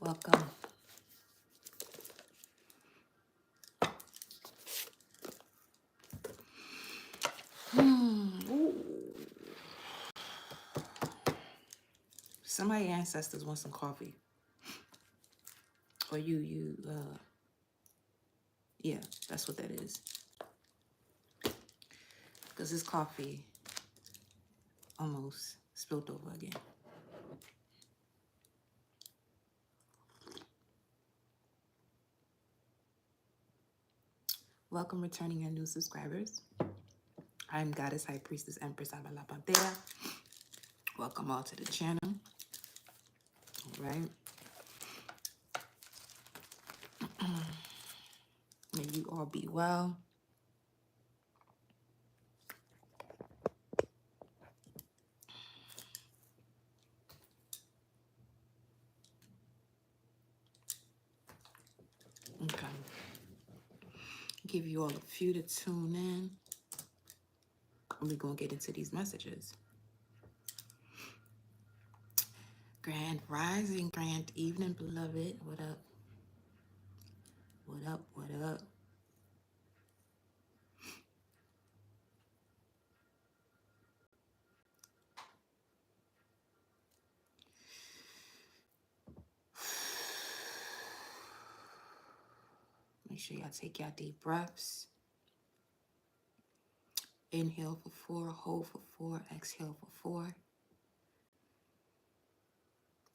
Welcome. Ooh. Some of your ancestors want some coffee. Or yeah, that's what that is. Because this coffee almost spilled over again. Welcome, returning and new subscribers. I'm Goddess, High Priestess, Empress Abala Pantera. Welcome all to the channel. All right. May you all be well. Okay. Give you all a few to tune in. And we're going to get into these messages. Grand rising, grand evening, beloved. What up? What up? What up? Make sure y'all take y'all deep breaths. Inhale for 4, hold for 4, exhale for 4.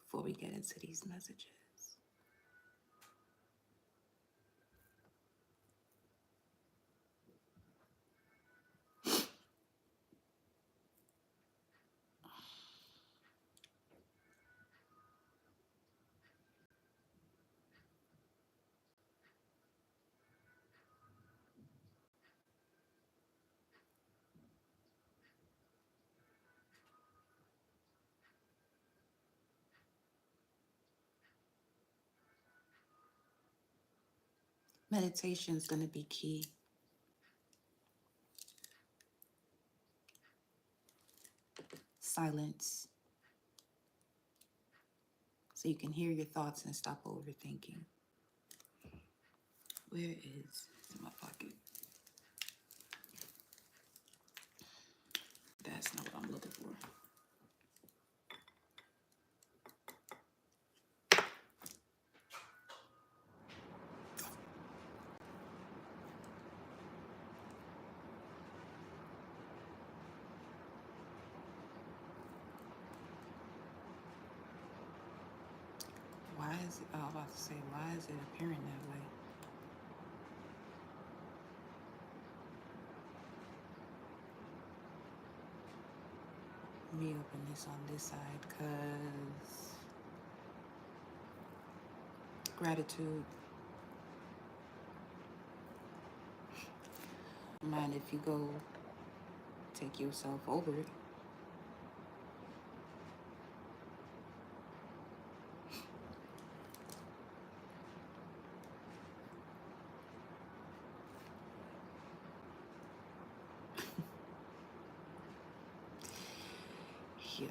Before we get into these messages. Meditation is going to be key. Silence. So you can hear your thoughts and stop overthinking. Where is it's in my pocket? That's not what I'm looking for. Why is it, I was about to say, why is it appearing that way? Let me open this on this side, because gratitude. Mind if you go take yourself over it. Yo.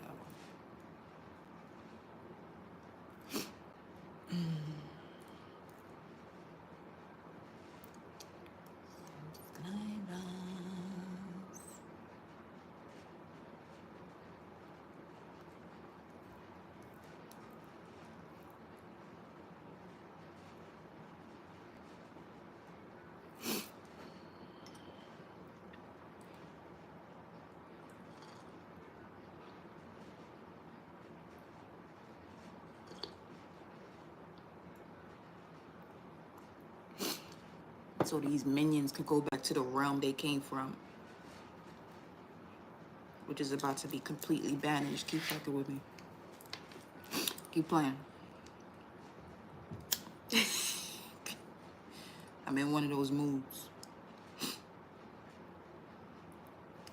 So these minions can go back to the realm they came from, which is about to be completely banished. Keep fucking with me. Keep playing. I'm in one of those moods.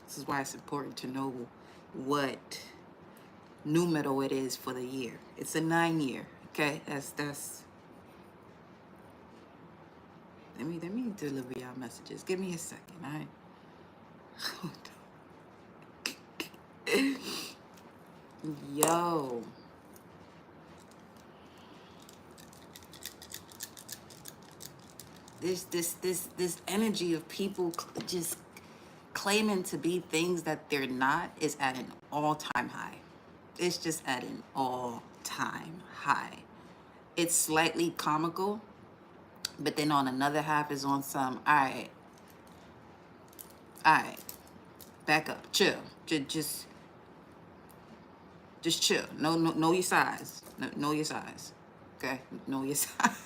This is why it's important to know what numero it is for the year. It's a 9-year, okay? That's. Let me deliver y'all messages. Give me a second, all right? Yo. This energy of people just claiming to be things that they're not is at an all-time high. It's just at an all-time high. It's slightly comical, but then on another half is on some, all right, back up, chill, just chill. Know your size. Know your size. Okay, know your size.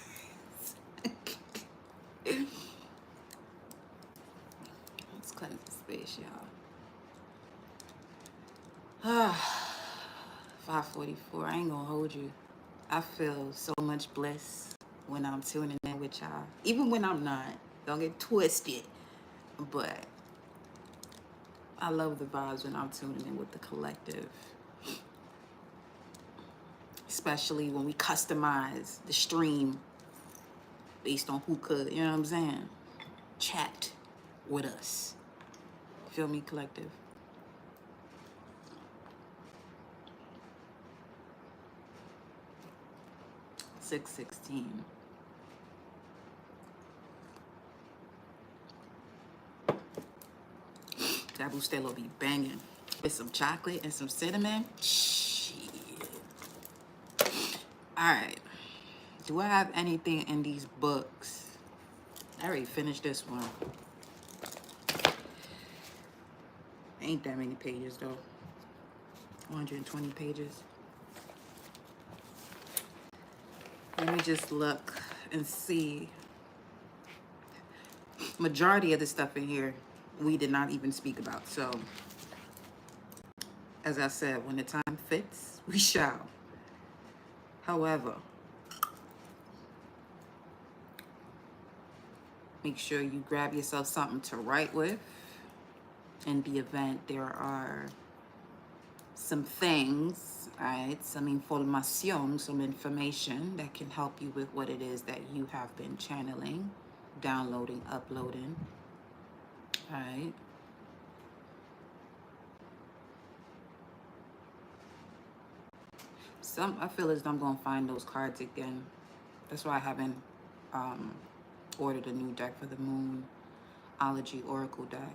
Let's cleanse the space, y'all. 5:44. I ain't gonna hold you. I feel so much bliss when I'm tuning in with y'all. Even when I'm not. Don't get twisted. But I love the vibes when I'm tuning in with the collective. Especially when we customize the stream based on who could, you know what I'm saying? Chat with us. Feel me, collective? $6.16. Taboo Stella be banging with some chocolate and some cinnamon. Shit. All right. Do I have anything in these books? I already finished this one. Ain't that many pages though. 120 pages. Let me just look and see. Majority of the stuff in here we did not even speak about. So, as I said, when the time fits, we shall. However, make sure you grab yourself something to write with. In the event there are some things, right, some information, some information that can help you with what it is that you have been channeling, downloading, uploading, right? I feel as though I'm gonna find those cards again. That's why I haven't ordered a new deck for the Moonology Oracle deck.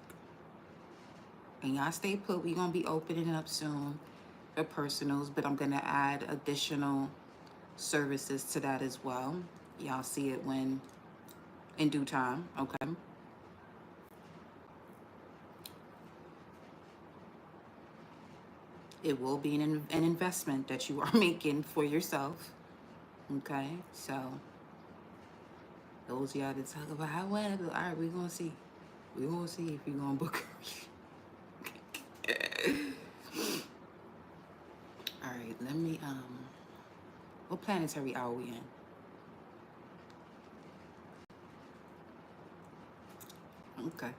And y'all stay put. We're gonna be opening it up soon for personals, but I'm gonna add additional services to that as well. Y'all see it when in due time, okay? It will be an investment that you are making for yourself, okay? So those y'all that talk about how well, all right, we're gonna see. We're gonna see if you're gonna book. All right, let me what planetary hour we in? Okay.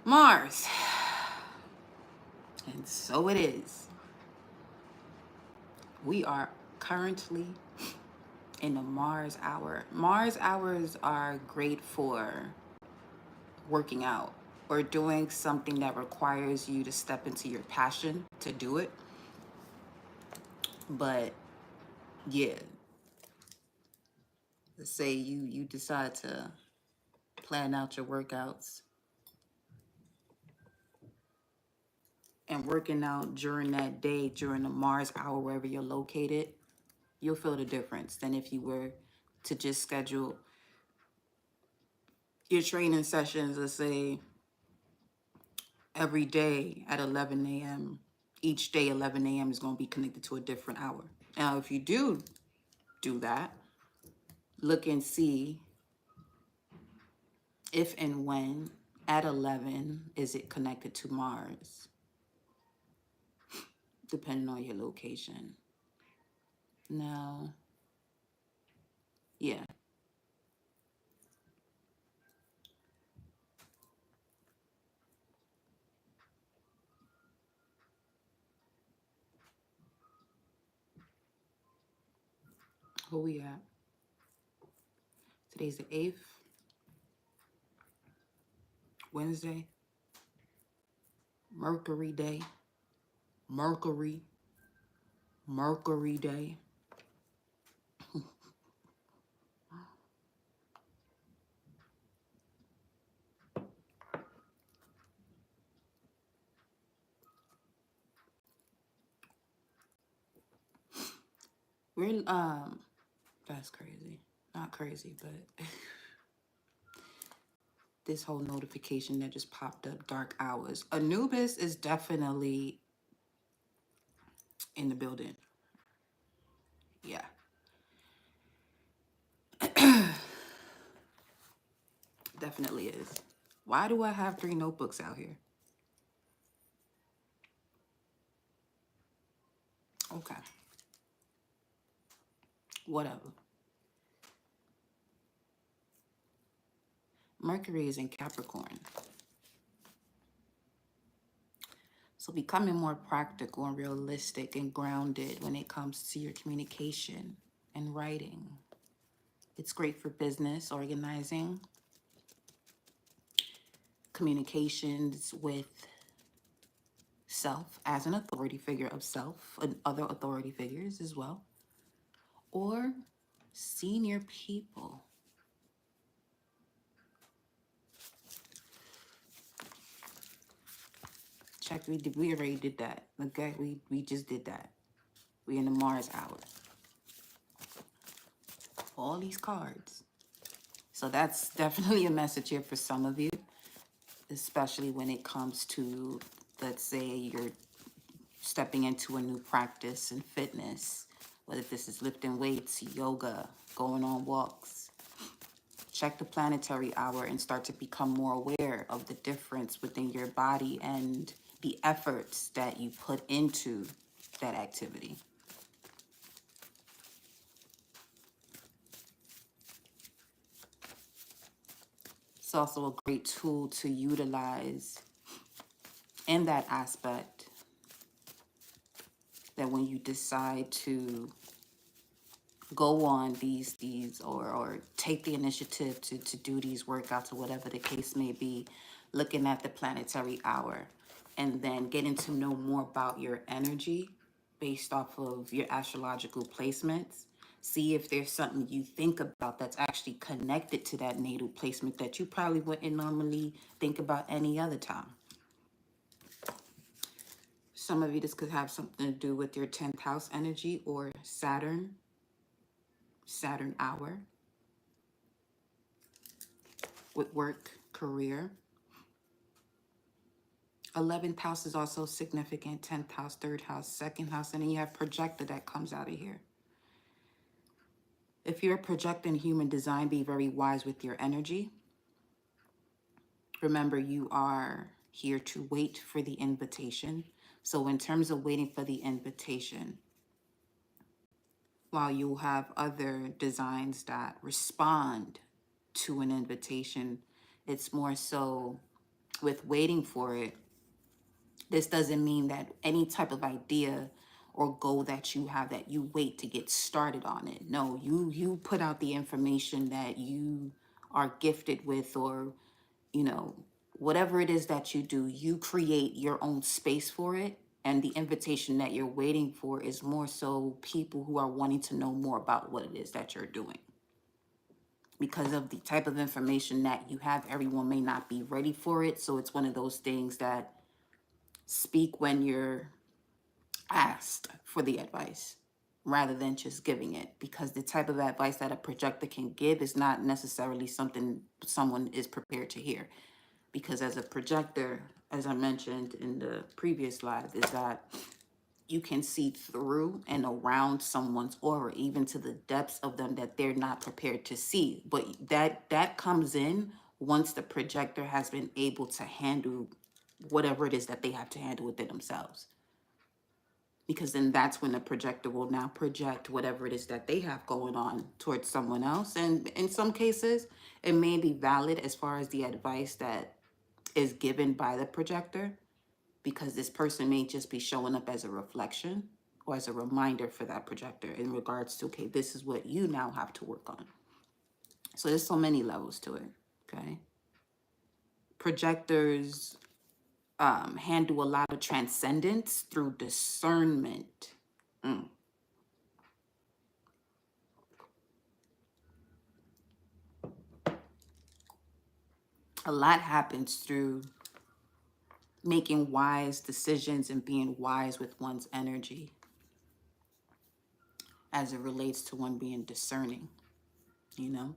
Mars. And so it is. We are currently in the Mars hour. Mars hours are great for working out or doing something that requires you to step into your passion to do it. But yeah, let's say you decide to plan out your workouts, and working out during that day, during the Mars hour, wherever you're located, you'll feel the difference than if you were to just schedule your training sessions, let's say, every day at 11 a.m. Each day, 11 a.m. is going to be connected to a different hour. Now, if you do that, look and see if and when at 11 is it connected to Mars, depending on your location. Now, yeah. Who we at? Today's the 8th, Wednesday. Mercury day. Mercury day. We're that's crazy. Not crazy, but this whole notification that just popped up, dark hours. Anubis is definitely in the building. Yeah. Definitely is. Why do I have 3 notebooks out here? Okay. Whatever. Mercury is in Capricorn. So becoming more practical and realistic and grounded when it comes to your communication and writing. It's great for business, organizing, communications with self as an authority figure of self and other authority figures as well, or senior people. Check, we already did that. Okay, we just did that. We in the Mars hour. All these cards. So that's definitely a message here for some of you, especially when it comes to, let's say, you're stepping into a new practice in fitness, whether this is lifting weights, yoga, going on walks. Check the planetary hour and start to become more aware of the difference within your body and the efforts that you put into that activity. It's also a great tool to utilize in that aspect, that when you decide to go on these or take the initiative to do these workouts or whatever the case may be, looking at the planetary hour and then getting to know more about your energy based off of your astrological placements. See if there's something you think about that's actually connected to that natal placement that you probably wouldn't normally think about any other time. Some of you, this could have something to do with your 10th house energy or Saturn hour, with work, career. 11th house is also significant. 10th house, 3rd house, 2nd house, and then you have projector that comes out of here. If you're projecting human design, be very wise with your energy. Remember, you are here to wait for the invitation. So in terms of waiting for the invitation, while you'll have other designs that respond to an invitation, it's more so with waiting for it. This doesn't mean that any type of idea or goal that you have, that you wait to get started on it. No, you put out the information that you are gifted with, or, you know, whatever it is that you do, you create your own space for it. And the invitation that you're waiting for is more so people who are wanting to know more about what it is that you're doing. Because of the type of information that you have, everyone may not be ready for it. So it's one of those things that speak when you're asked for the advice rather than just giving it, because the type of advice that a projector can give is not necessarily something someone is prepared to hear. Because as a projector, as I mentioned in the previous live, is that you can see through and around someone's aura, even to the depths of them that they're not prepared to see. But that comes in once the projector has been able to handle whatever it is that they have to handle within themselves. Because then that's when the projector will now project whatever it is that they have going on towards someone else. And in some cases, it may be valid as far as the advice that is given by the projector, because this person may just be showing up as a reflection or as a reminder for that projector in regards to, okay, this is what you now have to work on. So there's so many levels to it, okay? Projectors handle a lot of transcendence through discernment. A lot happens through making wise decisions and being wise with one's energy. as it relates to one being discerning, you know?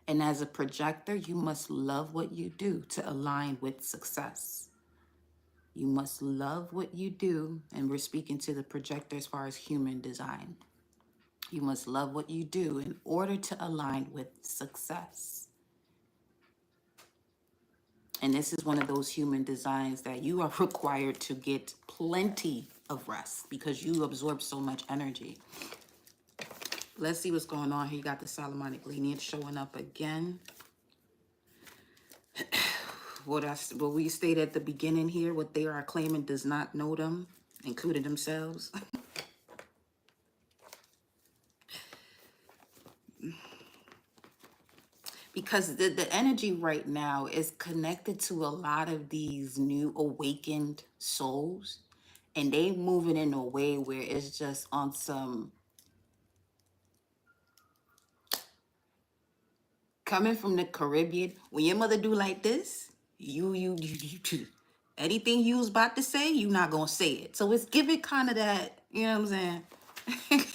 And as a projector, you must love what you do to align with success. You must love what you do, and we're speaking to the projector as far as human design. You must love what you do in order to align with success. And this is one of those human designs that you are required to get plenty of rest because you absorb so much energy. Let's see what's going on here. You got the Solomonic lineage showing up again. What we stated at the beginning here, what they are claiming does not know them, including themselves. Because the energy right now is connected to a lot of these new awakened souls. And they moving in a way where it's just on some, coming from the Caribbean, when your mother do like this, you anything you was about to say, you not gonna say it. So it's giving kind of that, you know what I'm saying?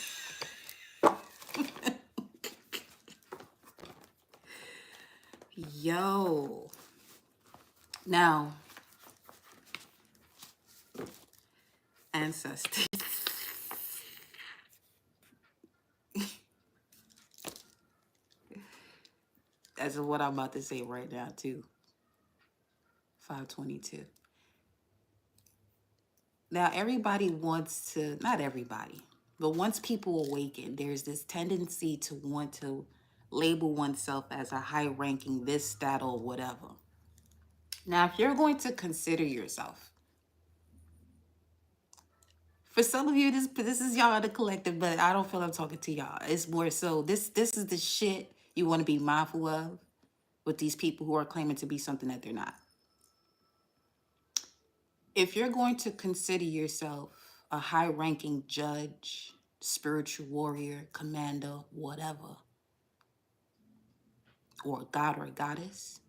Yo. Now, ancestors. That's what I'm about to say right now, too. 522. Now, everybody wants to, not everybody, but once people awaken, there's this tendency to want to label oneself as a high-ranking this, that, or whatever. Now, if you're going to consider yourself, for some of you, this is y'all the collective, but I don't feel I'm talking to y'all. It's more so this is the shit you want to be mindful of with these people who are claiming to be something that they're not. If you're going to consider yourself a high-ranking judge, spiritual warrior, commander, whatever, or a god or a goddess,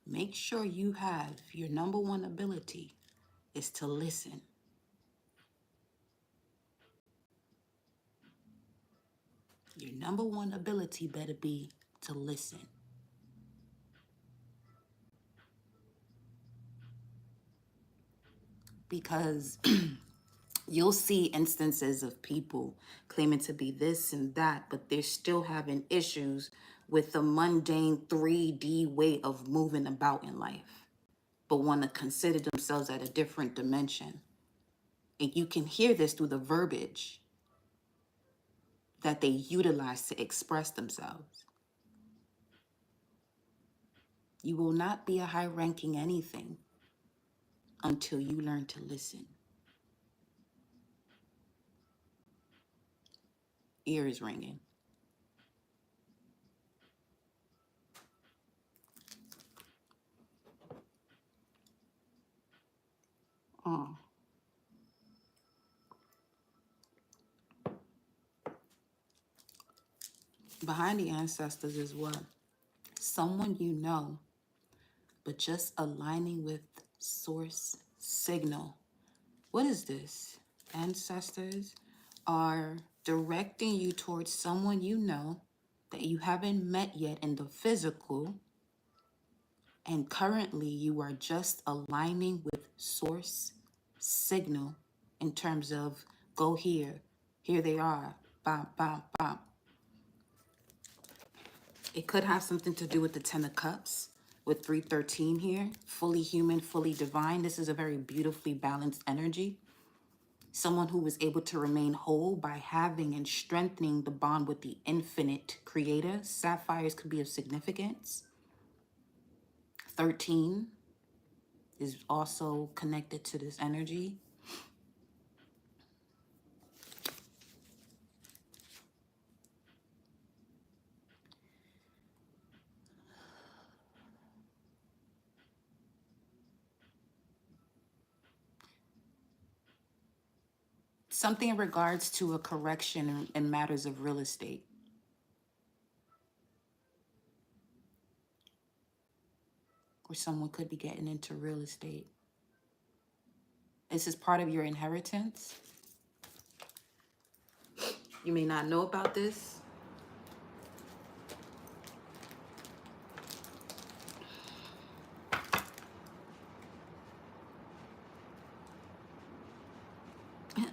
make sure you have your number one ability is to listen. Your number one ability better be to listen. Because you'll see instances of people claiming to be this and that, but they're still having issues with the mundane 3D way of moving about in life, but want to consider themselves at a different dimension. And you can hear this through the verbiage that they utilize to express themselves. You will not be a high-ranking anything until you learn to listen. Ear is ringing. Behind the ancestors is what? Someone you know, but just aligning with source signal. What is this? Ancestors are directing you towards someone you know that you haven't met yet in the physical, and currently you are just aligning with source signal in terms of go here, here they are, bam, bam, bam. It could have something to do with the 10 of Cups with 313 here. Fully human, fully divine. This is a very beautifully balanced energy. Someone who is able to remain whole by having and strengthening the bond with the infinite creator. Sapphires could be of significance. 13 is also connected to this energy. Something in regards to a correction in matters of real estate. Or someone could be getting into real estate. This is part of your inheritance. You may not know about this.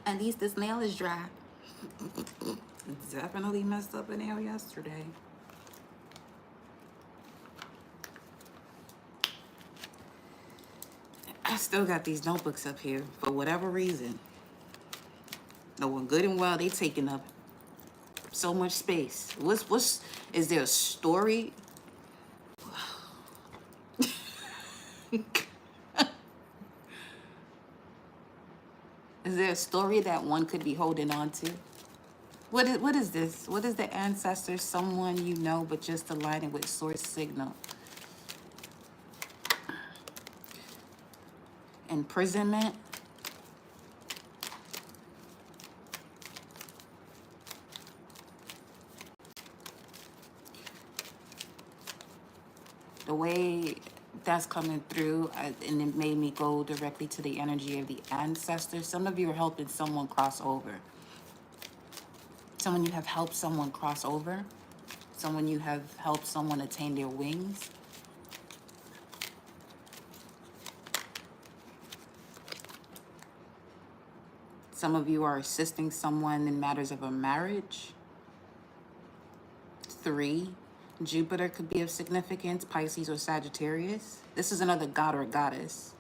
At least this nail is dry. Definitely messed up a nail yesterday. I still got these notebooks up here for whatever reason. Knowing good and well they taking up so much space. Is there a story? Is there a story that one could be holding on to? What is this? What is the ancestor? Someone you know, but just aligning with source signal. Imprisonment. The way that's coming through, and it made me go directly to the energy of the ancestors. Some of you are helping someone cross over. Someone you have helped someone cross over. Someone you have helped someone attain their wings. Some of you are assisting someone in matters of a marriage. 3, Jupiter could be of significance, Pisces or Sagittarius. This is another god or goddess.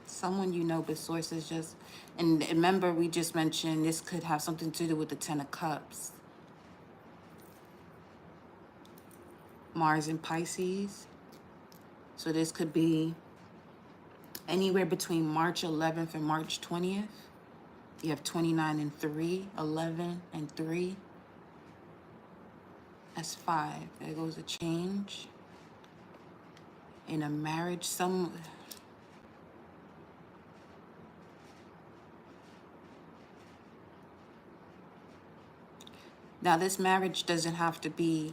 Someone you know, but sources just... And remember, we just mentioned this could have something to do with the 10 of Cups. Mars in Pisces. So this could be anywhere between March 11th and March 20th. You have 29 and 3, 11 and 3. That's 5. There goes a change. In a marriage, Now this marriage doesn't have to be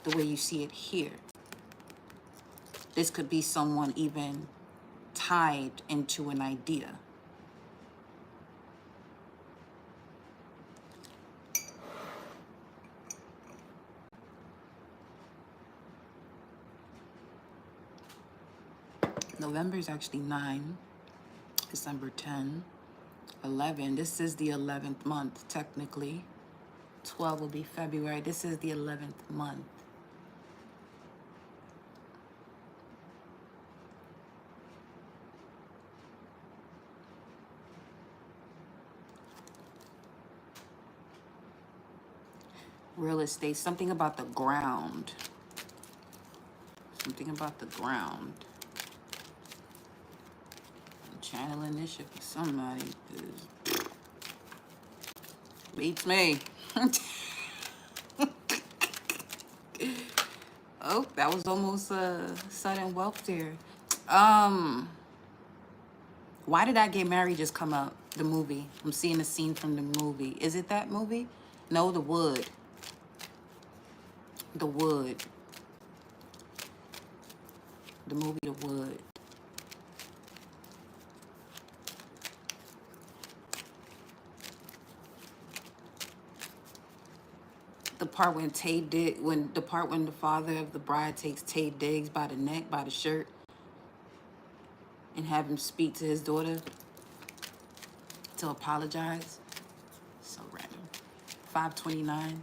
the way you see it here. This could be someone even tied into an idea. November is actually 9, December 10, 11. This is the 11th month, technically. 12 will be February. This is the 11th month. Real estate, something about the ground. Something about the ground. I'm channeling this shit for somebody. Beats me. Oh, that was almost sudden wealth there. Why Did I Get Married just come up? The movie. I'm seeing a scene from the movie. Is it that movie? No, The Wood. The Wood. The movie The Wood. The part when when the father of the bride takes Tay Diggs by the neck, by the shirt, and have him speak to his daughter to apologize. So random. 529.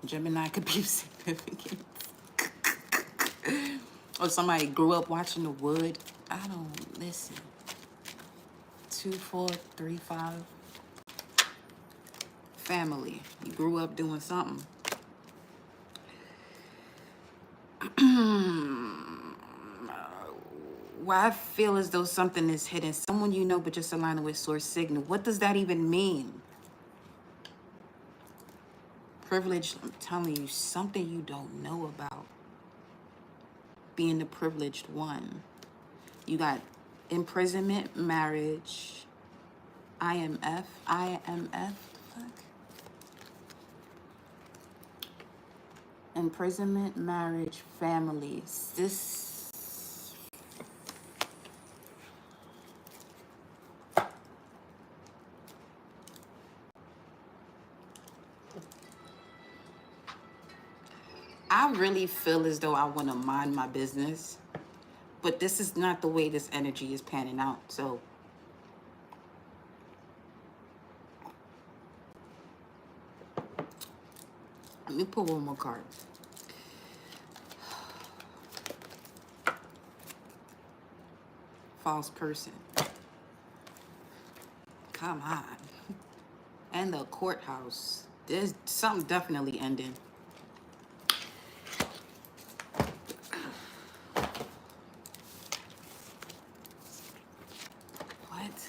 Gemini could be significant. Or somebody grew up watching The Wood. I don't listen. 2435. Family. You grew up doing something. Why I feel as though something is hidden. Someone you know, but just aligning with source signal. What does that even mean? Privilege, I'm telling you, something you don't know about. Being the privileged one. You got imprisonment, marriage, IMF, fuck. Imprisonment, marriage, families. This really feel as though I want to mind my business, but this is not the way this energy is panning out. So let me pull one more card. False person. Come on. And the courthouse. There's something definitely ending. What?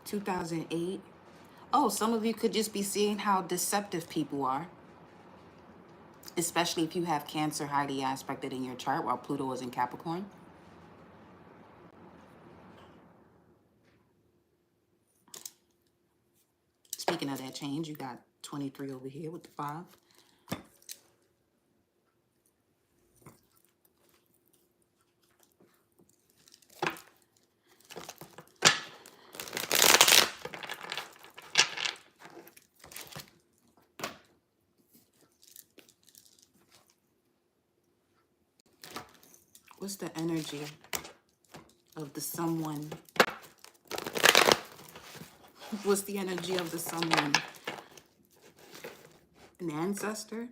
2008. Oh, some of you could just be seeing how deceptive people are, especially if you have Cancer highly aspected in your chart while Pluto is in Capricorn. Speaking of that change, you got 23 over here with the 5. What's the energy of the someone? What's the energy of the someone? An ancestor?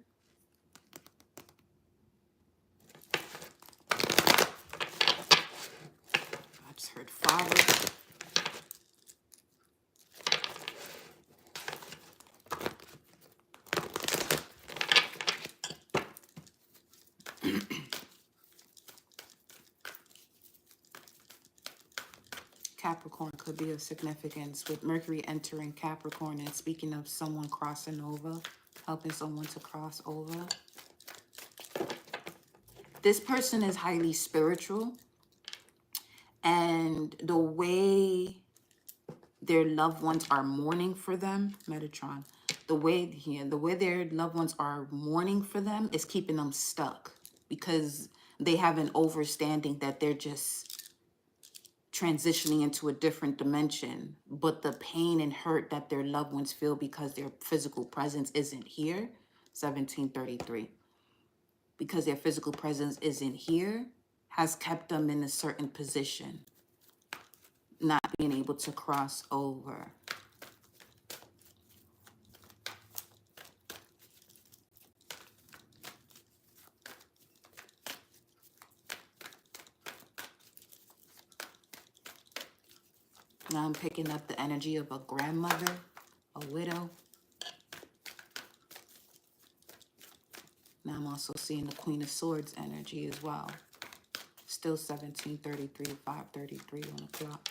I just heard father. Capricorn could be of significance with Mercury entering Capricorn and speaking of someone crossing over, helping someone to cross over. This person is highly spiritual, and the way their loved ones are mourning for them, Metatron, the way their loved ones are mourning for them is keeping them stuck because they have an overstanding that they're just transitioning into a different dimension, but the pain and hurt that their loved ones feel because their physical presence isn't here, 1733, because their physical presence isn't here, has kept them in a certain position, not being able to cross over. Now I'm picking up the energy of a grandmother, a widow. Now I'm also seeing the Queen of Swords energy as well. Still 1733, 5:33 on the clock.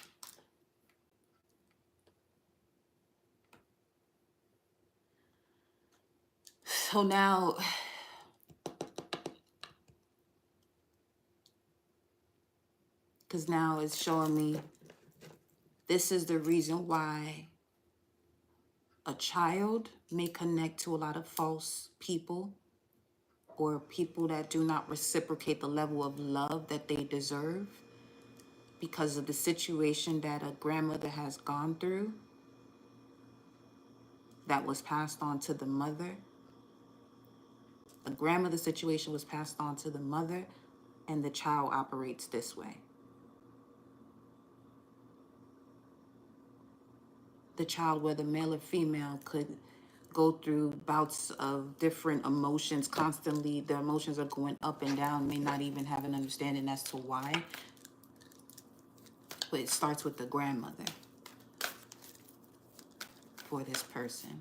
So now, because now it's showing me this is the reason why a child may connect to a lot of false people or people that do not reciprocate the level of love that they deserve because of the situation that a grandmother has gone through that was passed on to the mother. The grandmother situation was passed on to the mother, and the child operates this way. The child, whether male or female, could go through bouts of different emotions constantly. The emotions are going up and down, may not even have an understanding as to why. But it starts with the grandmother for this person.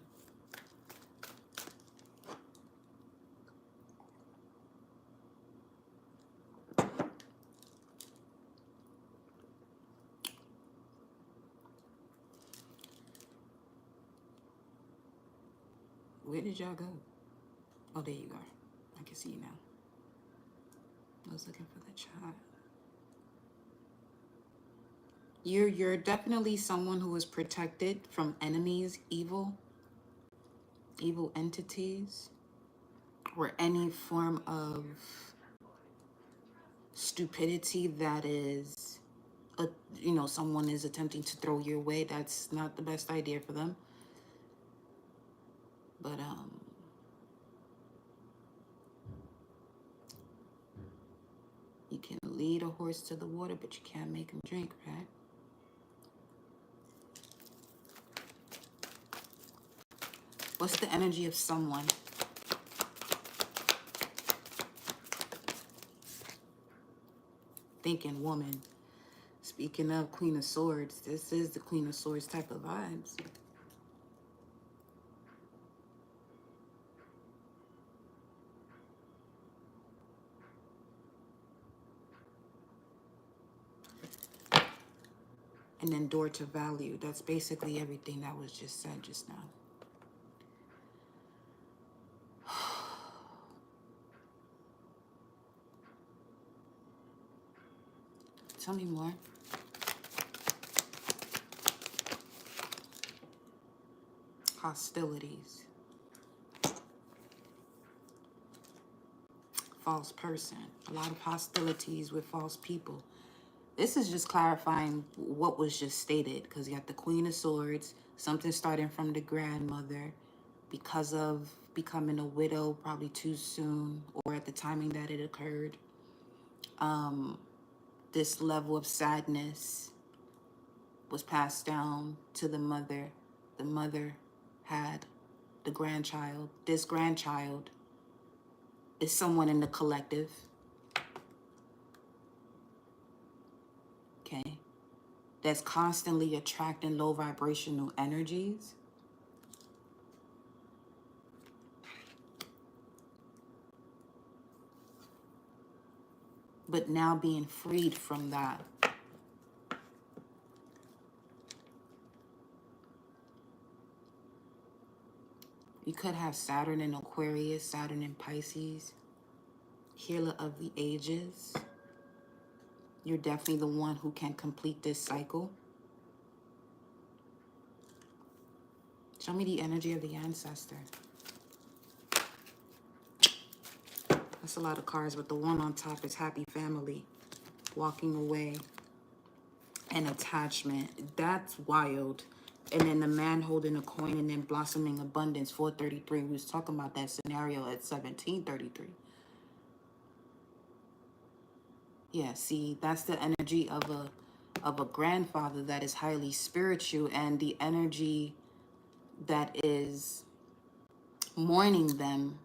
Where did y'all go? Oh, there you are. I can see you now. I was looking for the child. You're definitely someone who is protected from enemies, evil entities, or any form of stupidity that is you know, someone is attempting to throw your way, that's not the best idea for them. But you can lead a horse to the water, but you can't make him drink, right? What's the energy of someone? Thinking woman. Speaking of Queen of Swords, this is the Queen of Swords type of vibes. And then door to value. That's basically everything that was just said just now. Tell me more. Hostilities. False person. A lot of hostilities with false people. This is just clarifying what was just stated, because you got the Queen of Swords, something starting from the grandmother because of becoming a widow probably too soon or at the timing that it occurred. This level of sadness was passed down to the mother. The mother had the grandchild. This grandchild is someone in the collective. Okay. That's constantly attracting low vibrational energies. But now being freed from that. You could have Saturn in Aquarius, Saturn in Pisces, healer of the ages. You're definitely the one who can complete this cycle. Show me the energy of the ancestor. That's a lot of cards, but the one on top is happy family, walking away, and attachment. That's wild. And then the man holding a coin and then blossoming abundance, 433. We was talking about that scenario at 1733. Yeah, see, that's the energy of a grandfather that is highly spiritual, and the energy that is mourning them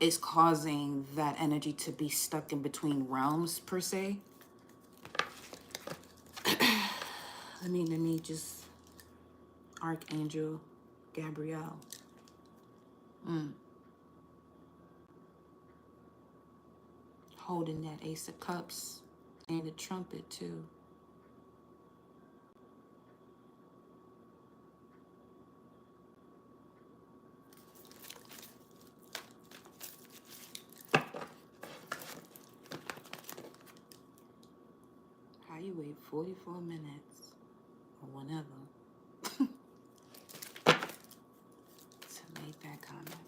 is causing that energy to be stuck in between realms, per se. Let me just... Archangel Gabriel. Holding that Ace of Cups and the trumpet, too. How you wait 44 minutes or whenever to make that comment?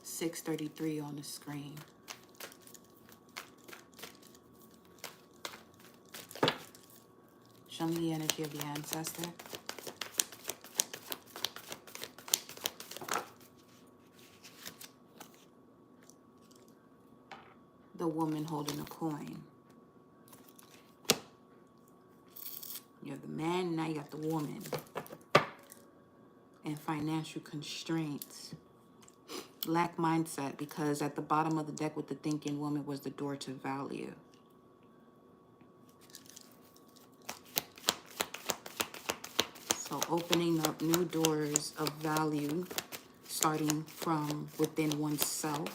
6:33 on the screen. Show me the energy of the ancestor. The woman holding a coin. You have the man, now you got the woman. And financial constraints. Lack mindset, because at the bottom of the deck with the thinking woman was the door to value. So opening up new doors of value, starting from within oneself.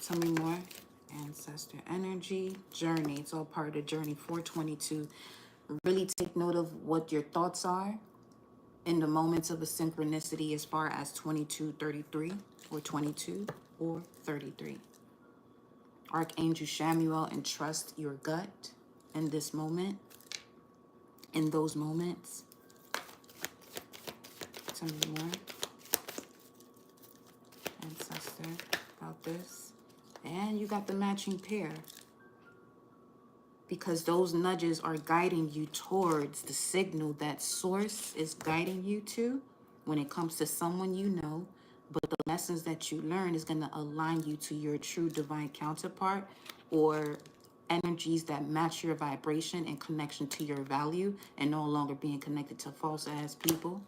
Tell me more. Ancestor energy, journey. It's all part of the journey. 422. Really take note of what your thoughts are in the moments of a synchronicity, as far as 2233 or 22 or 33. Archangel Chamuel, and trust your gut in this moment, in those moments. Tell me more. Ancestor, about this. And you got the matching pair. Because those nudges are guiding you towards the signal that source is guiding you to when it comes to someone you know. But the lessons that you learn is going to align you to your true divine counterpart, or energies that match your vibration and connection to your value, and no longer being connected to false ass people.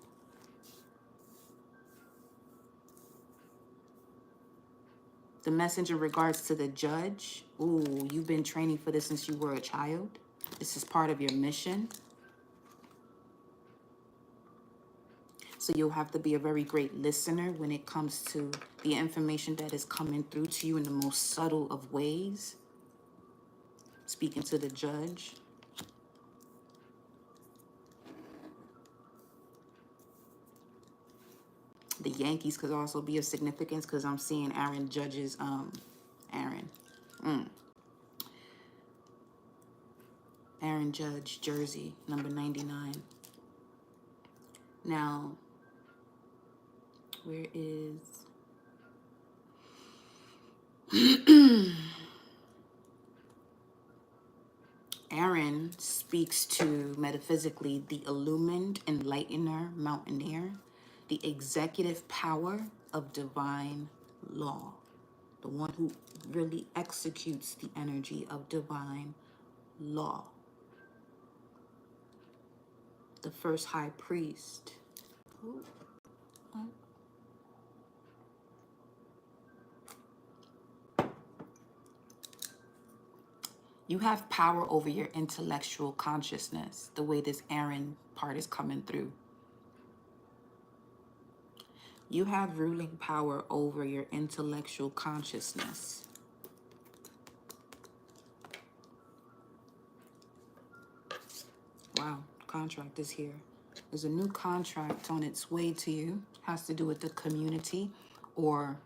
The message in regards to the judge. Ooh, you've been training for this since you were a child. This is part of your mission. So you'll have to be a very great listener when it comes to the information that is coming through to you in the most subtle of ways. Speaking to the judge. The Yankees could also be of significance because I'm seeing Aaron Judge's, Aaron Judge jersey, number 99. Now, where is... Aaron speaks to, metaphysically, the illumined enlightener, mountaineer, the executive power of divine law, the one who really executes the energy of divine law, the first high priest. Ooh. You have power over your intellectual consciousness, the way this Aaron part is coming through. You have ruling power over your intellectual consciousness. Wow, contract is here. There's a new contract on its way to you. Has to do with the community or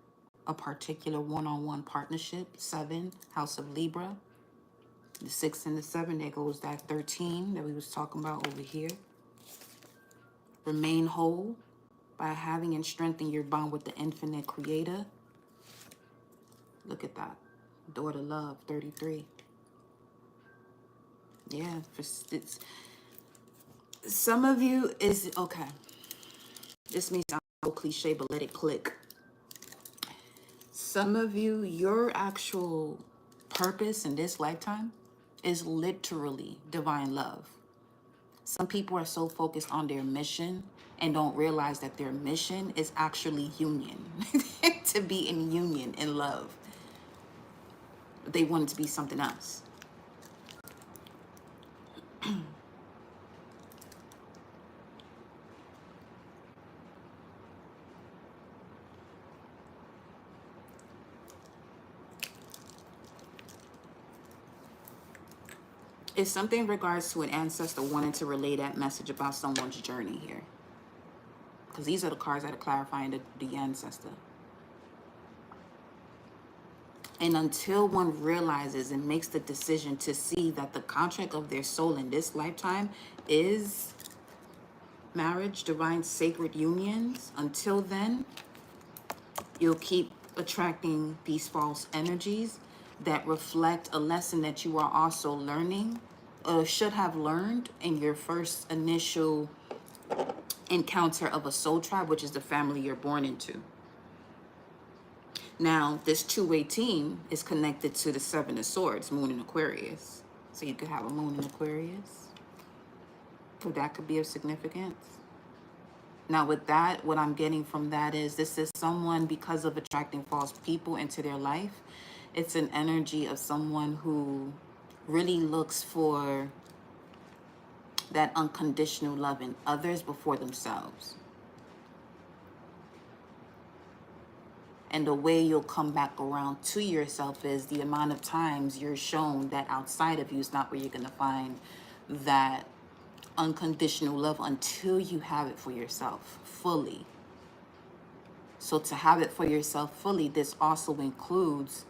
a particular one-on-one partnership. 7, House of Libra. The 6 and the 7, there goes that 13 that we was talking about over here. Remain whole by having and strengthening your bond with the infinite creator. Look at that. Daughter love, 33. Yeah, it's, some of you is, okay. This may sound so cliche, but let it click. Some of you, your actual purpose in this lifetime is literally divine love. Some people are so focused on their mission and don't realize that their mission is actually union. To be in union, in love. They want it to be something else. It's something in regards to an ancestor wanting to relay that message about someone's journey here. Because these are the cards that are clarifying the ancestor. And until one realizes and makes the decision to see that the contract of their soul in this lifetime is marriage, divine sacred unions, until then, you'll keep attracting these false energies that reflect a lesson that you are also learning, or should have learned in your first initial encounter of a soul tribe, which is the family you're born into. Now, this 218 is connected to the 7 of Swords, Moon in Aquarius. So you could have a Moon in Aquarius. So that could be of significance. Now, with that, what I'm getting from that is this is someone, because of attracting false people into their life, it's an energy of someone who really looks for that unconditional love in others before themselves. And the way you'll come back around to yourself is the amount of times you're shown that outside of you is not where you're going to find that unconditional love until you have it for yourself fully. So to have it for yourself fully, this also includes,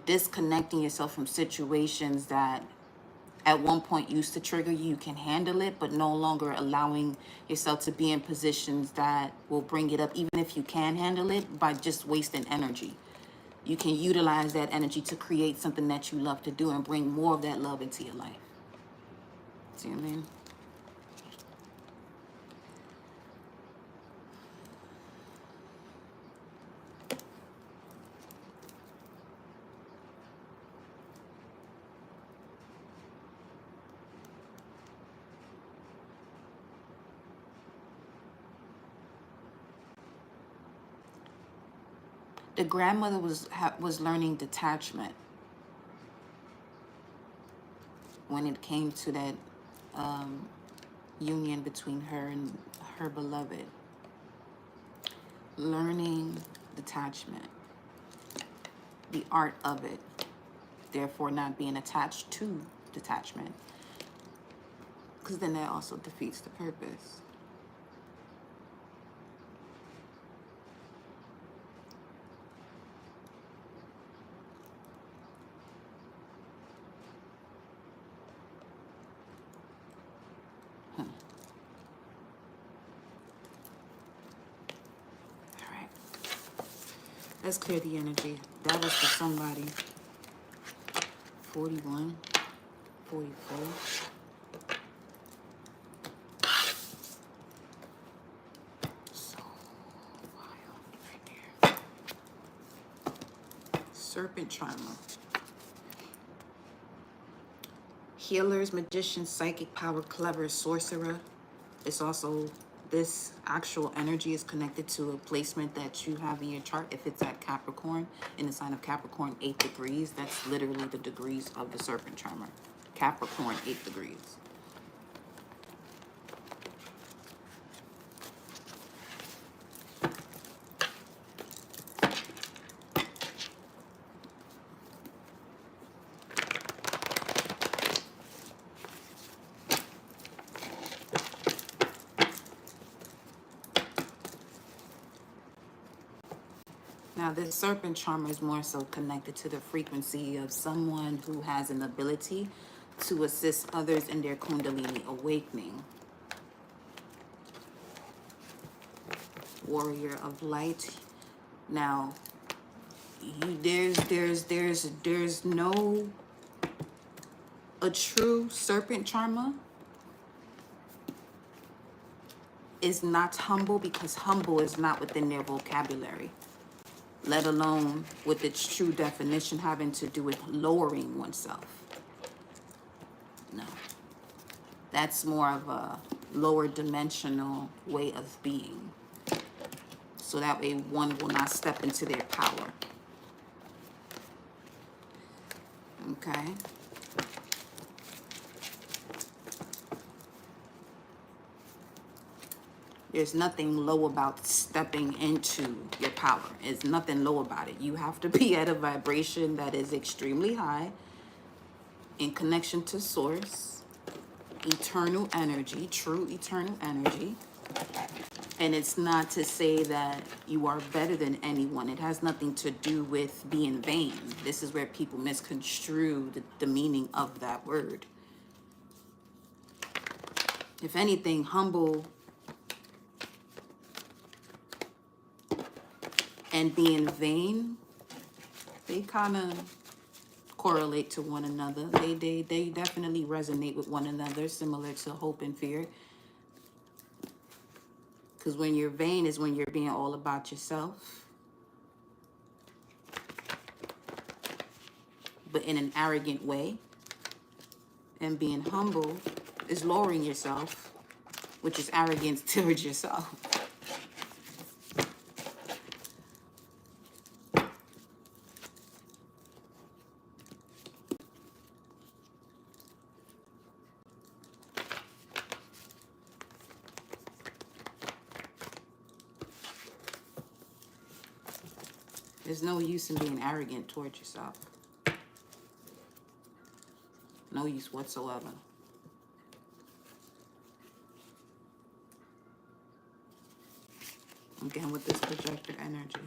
disconnecting yourself from situations that at one point used to trigger you. You can handle it, but no longer allowing yourself to be in positions that will bring it up, even if you can handle it, by just wasting energy. you can utilize that energy to create something that you love to do and bring more of that love into your life. See what I mean? The grandmother was learning detachment when it came to that union between her and her beloved. Learning detachment, the art of it, therefore not being attached to detachment, because then that also defeats the purpose. Let's clear the energy. That was for somebody. 41, 44. So wild right there. Serpent trauma. Healers, magicians, psychic power, clever, sorcerer. It's also, this actual energy is connected to a placement that you have in your chart. If it's at Capricorn, in the sign of Capricorn, 8 degrees, that's literally the degrees of the serpent charmer. Capricorn, 8 degrees. Now, this serpent charmer is more so connected to the frequency of someone who has an ability to assist others in their Kundalini awakening. Warrior of light. Now, there's no, a true serpent charmer is not humble, because humble is not within their vocabulary, let alone with its true definition having to do with lowering oneself. No. That's more of a lower dimensional way of being. So that way one will not step into their power. Okay? There's nothing low about stepping into your power. There's nothing low about it. You have to be at a vibration that is extremely high, in connection to source, eternal energy, true eternal energy. And it's not to say that you are better than anyone. It has nothing to do with being vain. This is where people misconstrue the meaning of that word. If anything, humble and being vain, they kind of correlate to one another. They definitely resonate with one another, similar to hope and fear. Because when you're vain is when you're being all about yourself, but in an arrogant way. And being humble is lowering yourself, which is arrogance towards yourself. There's no use in being arrogant towards yourself. No use whatsoever. Again, with this projector energy.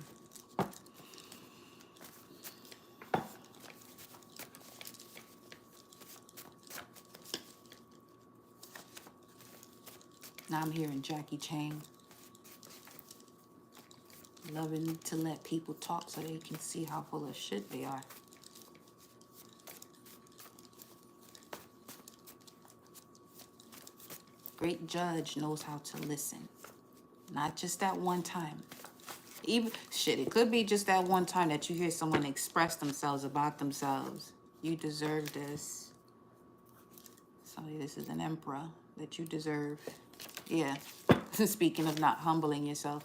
Now I'm hearing Jackie Chan. Loving to let people talk so they can see how full of shit they are. Great judge knows how to listen. Not just that one time. Even shit, it could be just that one time that you hear someone express themselves about themselves. You deserve this. So this is an emperor that you deserve. Yeah. Speaking of not humbling yourself.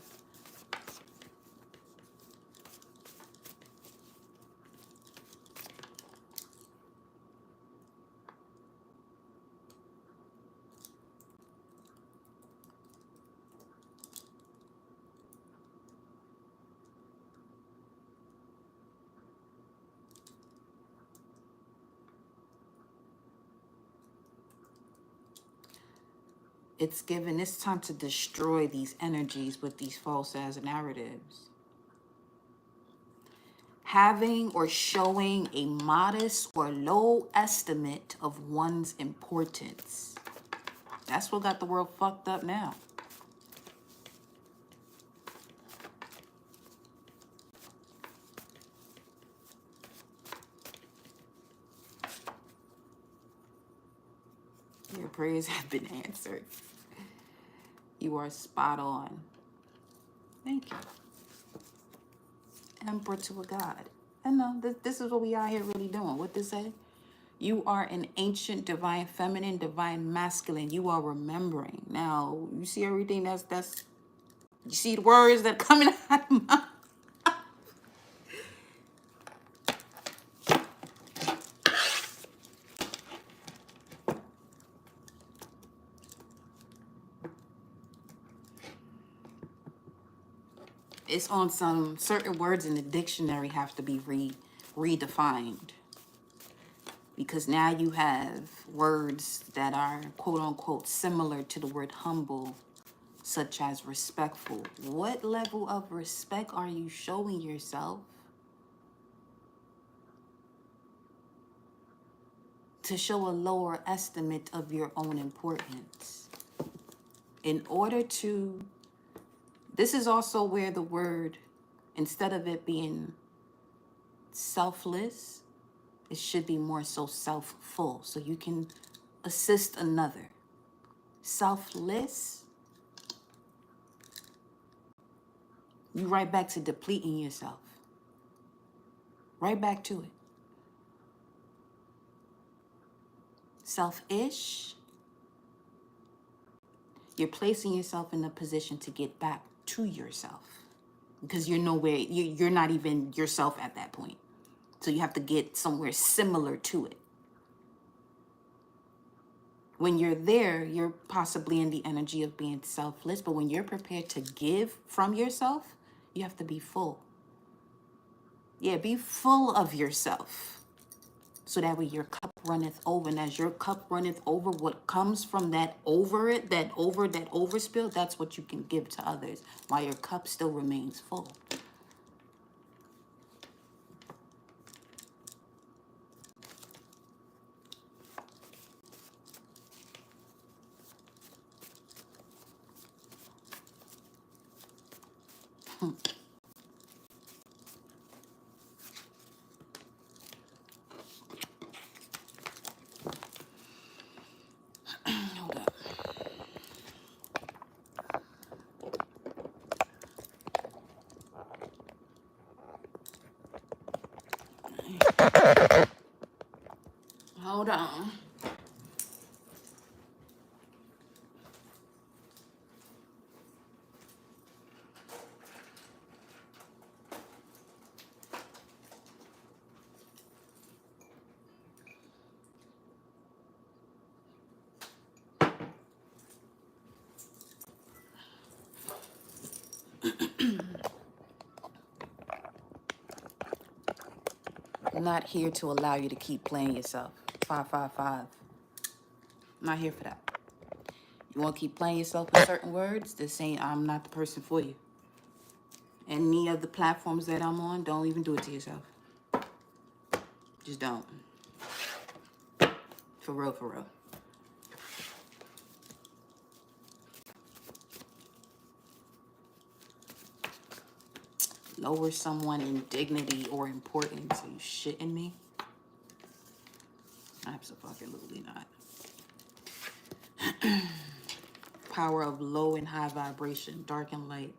It's time to destroy these energies with these false ass narratives. Having or showing a modest or low estimate of one's importance. That's what got the world fucked up now. Your prayers have been answered. You are spot on. Thank you. Emperor to a god. I know, this is what we out here really doing. What they say? You are an ancient divine feminine, divine masculine. You are remembering. Now, you see everything that's you see the words that are coming out of my it's on some certain words in the dictionary have to be redefined. Because now you have words that are quote unquote similar to the word humble, such as respectful. What level of respect are you showing yourself to show a lower estimate of your own importance? In order to, this is also where the word, instead of it being selfless, it should be more so self-full, so you can assist another. Selfless, you right back to depleting yourself. Right back to it. Selfish, you're placing yourself in a position to get back to yourself. Because you're nowhere, you're not even yourself at that point. So you have to get somewhere similar to it. When you're there, you're possibly in the energy of being selfless. But when you're prepared to give from yourself, you have to be full. Yeah, be full of yourself. So that way your cup runneth over. And as your cup runneth over, what comes from that overspill, that's what you can give to others while your cup still remains full. Hold up. Hold on. I'm not here to allow you to keep playing yourself. 555. I'm not here for that. You want to keep playing yourself with certain words? I'm not the person for you. Any of the platforms that I'm on, don't even do it to yourself. Just don't. For real, for real. lower someone in dignity or importance. Are you shitting me? Absolutely not. Power of low and high vibration, dark and light.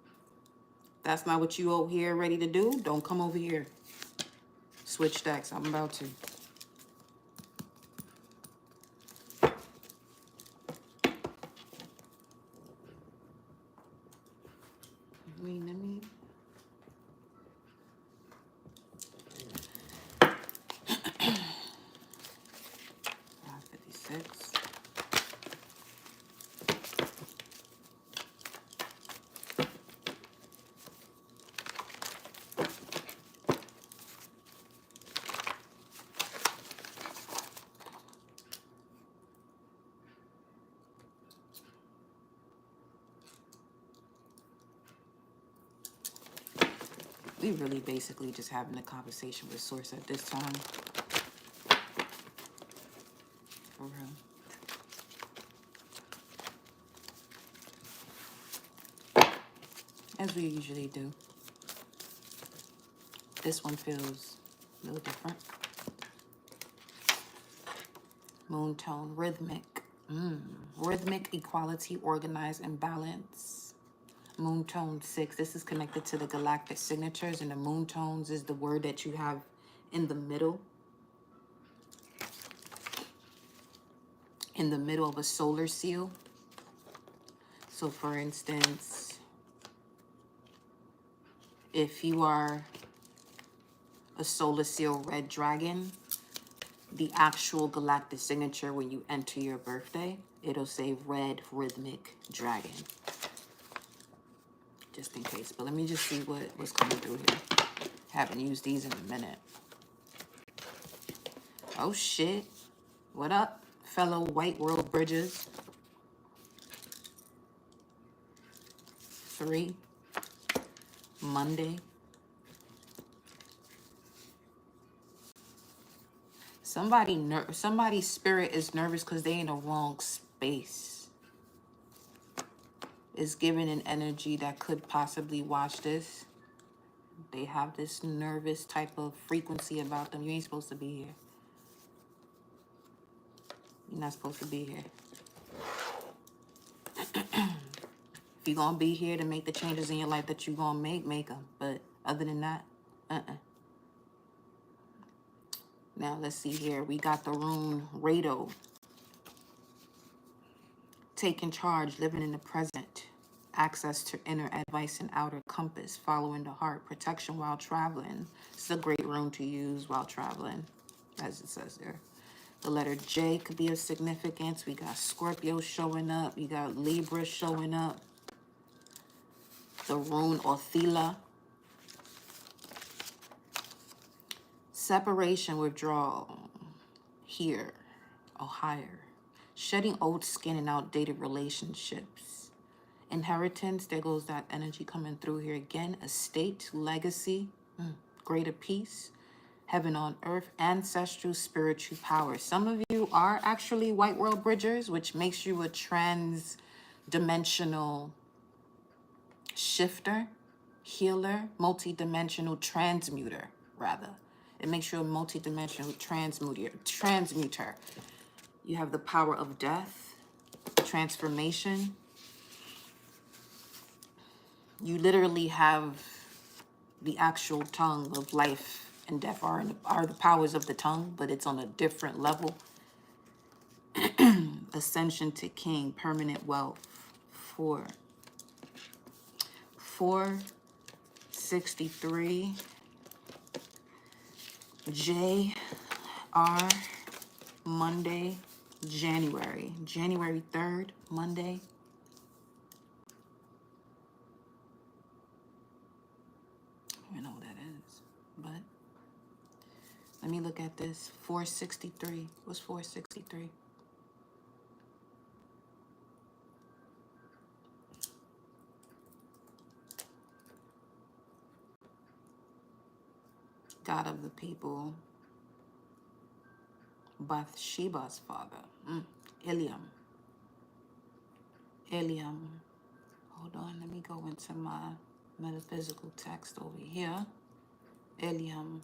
That's not what you over here ready to do. Don't come over here. Switch decks. I'm about to. Let me. 556. We really basically just having a conversation with Source at this time. For real. As we usually do. This one feels a little different. Moon tone, rhythmic. Rhythmic, equality, organized, and balance. Moon tone 6. This is connected to the galactic signatures, and the moon tones is the word that you have in the middle. In the middle of a solar seal. So for instance, if you are a solar seal red dragon, the actual galactic signature when you enter your birthday, it'll say red rhythmic dragon. Just in case. But let me just see what's coming through here. Haven't used these in a minute. Oh shit. What up, fellow white world bridges? 3. Monday. Somebody's spirit is nervous because they in the wrong space. It's giving an energy that could possibly watch this. They have this nervous type of frequency about them. You ain't supposed to be here. You're not supposed to be here. If you're going to be here to make the changes in your life that you're going to make them. But other than that, Now, let's see here. We got the rune Rado. Taking charge, living in the present. Access to inner advice and outer compass. Following the heart. Protection while traveling. This is a great rune to use while traveling, as it says there. The letter J could be of significance. We got Scorpio showing up. You got Libra showing up. The rune Othila. Separation, withdrawal. Here or higher. Shedding old skin and outdated relationships. Inheritance, there goes that energy coming through here again. Estate, legacy, greater peace. Heaven on earth, ancestral spiritual power. Some of you are actually white world bridgers, which makes you a trans-dimensional shifter, healer, multi-dimensional transmuter, rather. It makes you a multi-dimensional transmuter. You have the power of death, transformation. You literally have the actual tongue of life and death are the powers of the tongue, but it's on a different level. Ascension to king, permanent wealth. 463. JR Monday, January 3rd, Monday. I don't even know what that is, but let me look at this. 463. What's 463? God of the people. Bathsheba's father. Iliam. Hold on, let me go into my metaphysical text over here. Eliam.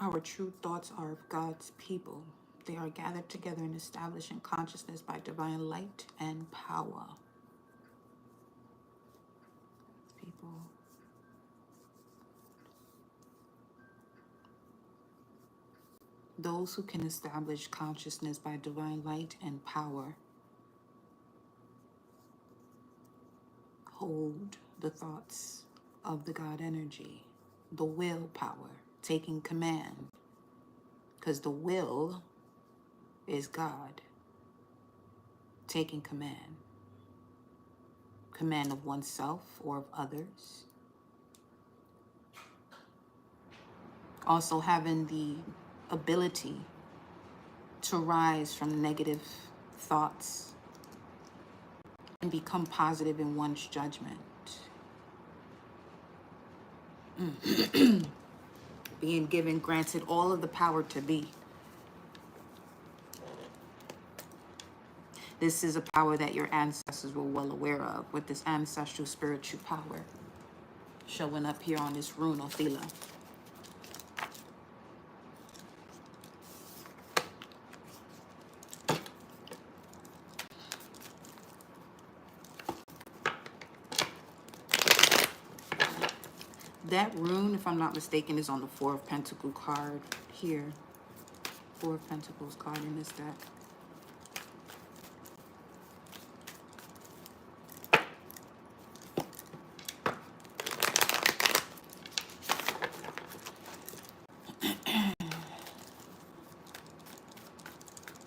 Our true thoughts are of God's people. They are gathered together and established in consciousness by divine light and power. People. Those who can establish consciousness by divine light and power hold the thoughts of the God energy, the willpower, taking command. Because the will is God taking command. Command of oneself or of others. Also having the ability to rise from negative thoughts and become positive in one's judgment. Being given, granted all of the power to be. This is a power that your ancestors were well aware of, with this ancestral spiritual power showing up here on this rune of Thela. That rune, if I'm not mistaken, is on the Four of Pentacles card here. Four of Pentacles card in this deck.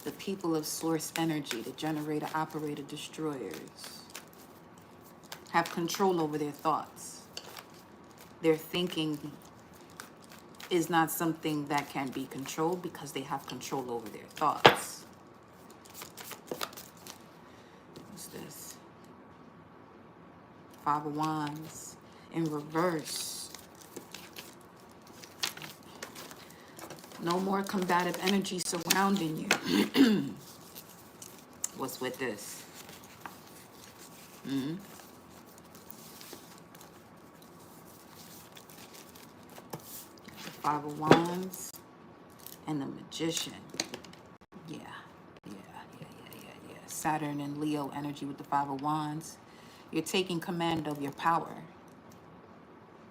The people of source energy, the generator, operator, destroyers, have control over their thoughts. Their thinking is not something that can be controlled because they have control over their thoughts. What's this? Five of Wands in reverse. No more combative energy surrounding you. What's with this? Five of Wands and the Magician. Yeah. Saturn and Leo energy with the Five of Wands. You're taking command of your power.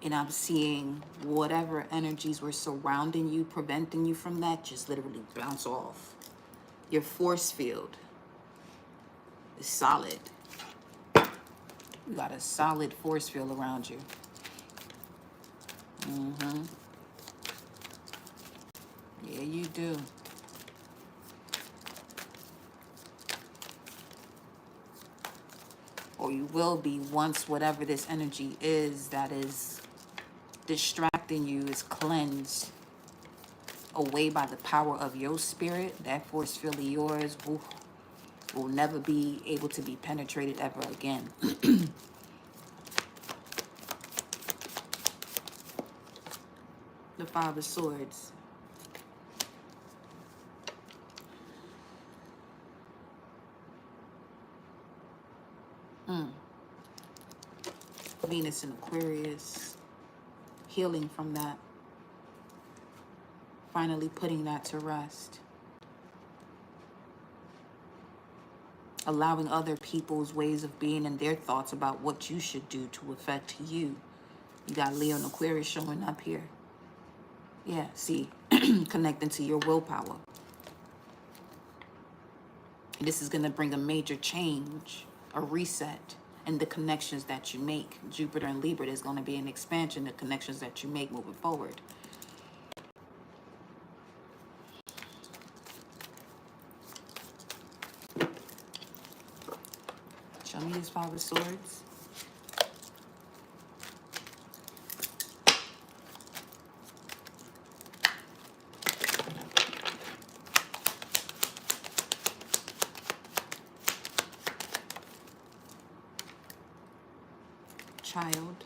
And I'm seeing whatever energies were surrounding you, preventing you from that, just literally bounce off. Your force field is solid. You got a solid force field around you. Yeah, you do. Or you will be once whatever this energy is that is distracting you is cleansed away by the power of your spirit. That force field of yours will never be able to be penetrated ever again. The Five of Swords. Venus in Aquarius. Healing from that. Finally putting that to rest. Allowing other people's ways of being and their thoughts about what you should do to affect you. You got Leo and Aquarius showing up here. Yeah, see, connecting to your willpower. This is going to bring a major change, a reset in the connections that you make. Jupiter and Libra, there's going to be an expansion of connections that you make moving forward. Show me this Five of Swords. Child.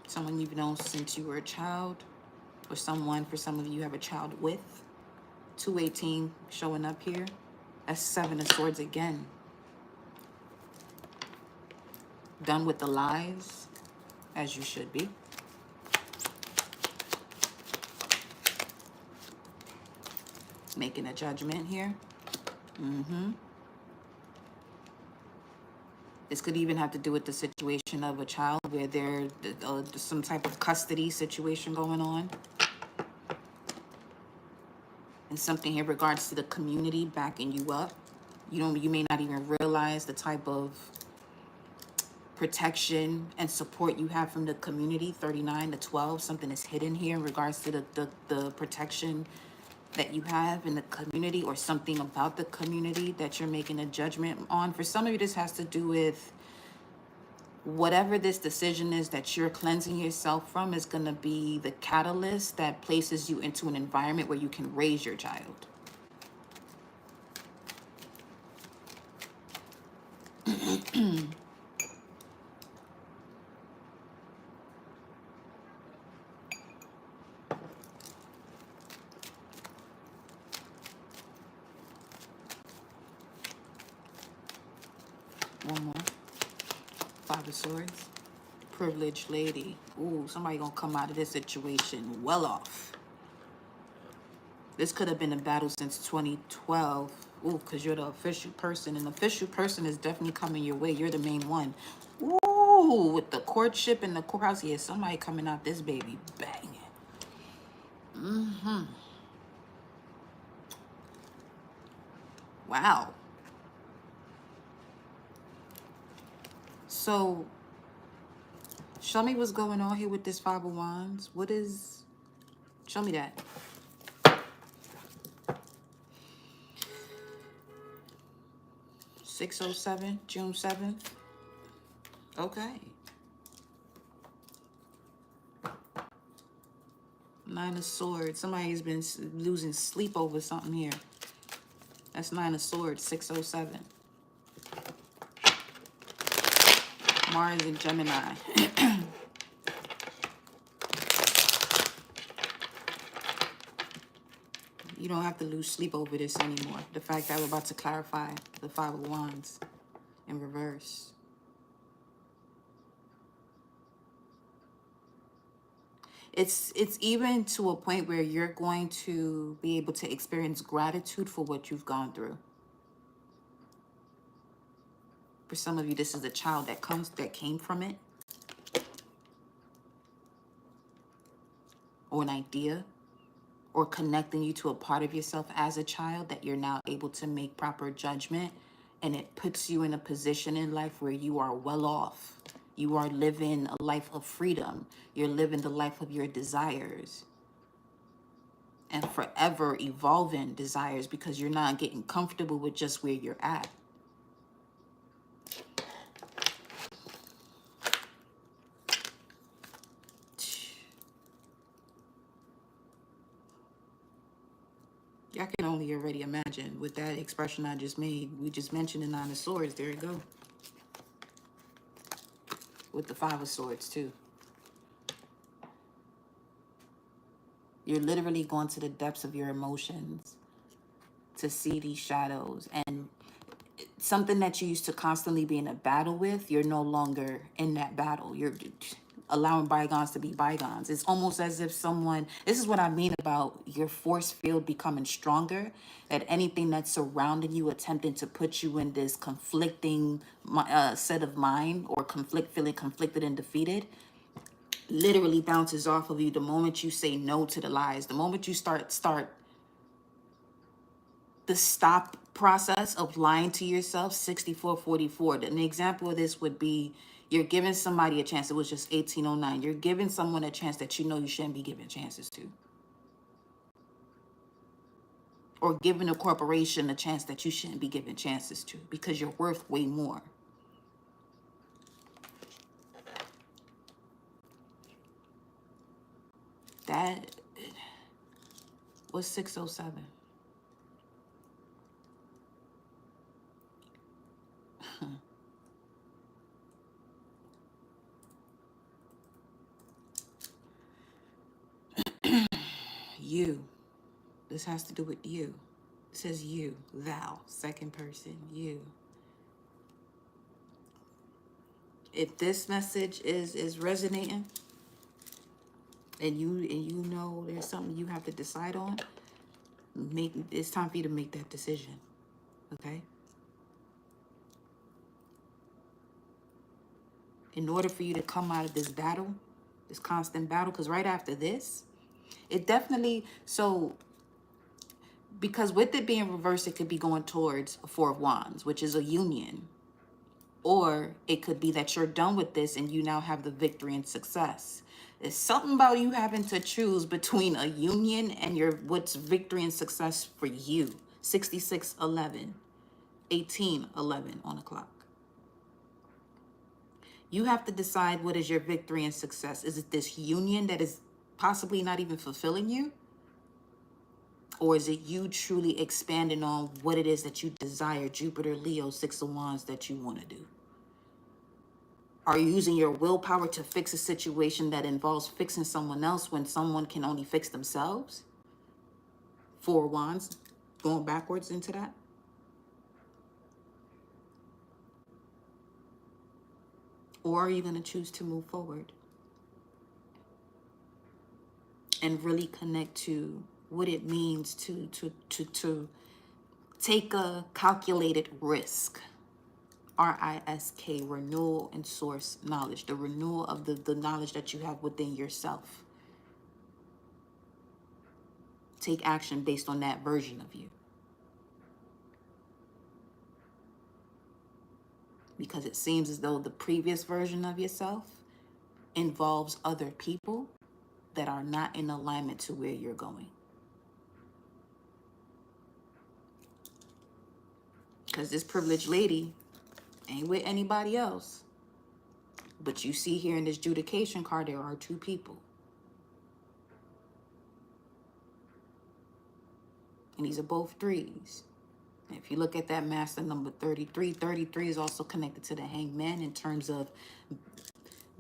Someone you've known since you were a child. for someone. For some of you have a child with. 218 showing up here. That's 7 of Swords again. Done with the lies, as you should be. Making a judgment here. This could even have to do with the situation of a child where there's some type of custody situation going on. And something in regards to the community backing you up. You may not even realize the type of protection and support you have from the community. 39 to 12, something is hidden here in regards to the protection that you have in the community, or something about the community that you're making a judgment on. For some of you, this has to do with whatever this decision is that you're cleansing yourself from is going to be the catalyst that places you into an environment where you can raise your child. One more. 5 of Swords. Privileged lady. Ooh, somebody gonna come out of this situation well off. This could have been a battle since 2012. Ooh, because you're the official person. And the official person is definitely coming your way. You're the main one. Ooh, with the courtship and the courthouse. Yeah, somebody coming out this baby banging. Wow. So, show me what's going on here with this 5 of Wands. What is... Show me that. (607), June 7th. Okay. 9 of Swords. Somebody's been losing sleep over something here. That's 9 of Swords, 607. Mars and Gemini. You don't have to lose sleep over this anymore. The fact that we're about to clarify the 5 of Wands in reverse. It's even to a point where you're going to be able to experience gratitude for what you've gone through. For some of you, this is a child that came from it. Or an idea. Or connecting you to a part of yourself as a child that you're now able to make proper judgment. And it puts you in a position in life where you are well off. You are living a life of freedom. You're living the life of your desires. And forever evolving desires, because you're not getting comfortable with just where you're at. Y'all can only already imagine with that expression I just made. We just mentioned the 9 of Swords. There you go. With the 5 of Swords too. You're literally going to the depths of your emotions to see these shadows. And something that you used to constantly be in a battle with, you're no longer in that battle. You're allowing bygones to be bygones. It's almost as if someone, this is what I mean about your force field becoming stronger, that anything that's surrounding you, attempting to put you in this conflicting set of mind, or feeling conflicted and defeated, literally bounces off of you the moment you say no to the lies. The moment you start the stop process of lying to yourself. 6444. An example of this would be, you're giving somebody a chance. It was just 1809. You're giving someone a chance that you know you shouldn't be giving chances to. Or giving a corporation a chance that you shouldn't be giving chances to, because you're worth way more. That was 607. you. This has to do with you. It says you, thou, second person, you. If this message is resonating, and you know there's something you have to decide on, it's time for you to make that decision. Okay? In order for you to come out of this battle, this constant battle, because right after this, it definitely, so, because with it being reversed, it could be going towards a Four of Wands, which is a union. Or it could be that you're done with this and you now have the victory and success. There's something about you having to choose between a union and what's victory and success for you. 6611, 1811 on the clock. You have to decide what is your victory and success. Is it this union that is possibly not even fulfilling you? Or is it you truly expanding on what it is that you desire, Jupiter, Leo, Six of Wands, that you want to do? Are you using your willpower to fix a situation that involves fixing someone else when someone can only fix themselves? Four of Wands, going backwards into that. Or are you going to choose to move forward and really connect to what it means to take a calculated risk? RISK, renewal and source knowledge, the renewal of the knowledge that you have within yourself. Take action based on that version of you. Because it seems as though the previous version of yourself involves other people that are not in alignment to where you're going. Because this privileged lady ain't with anybody else. But you see here in this judication card, there are two people. And these are both threes. And if you look at that master number 33, 33 is also connected to the hangman in terms of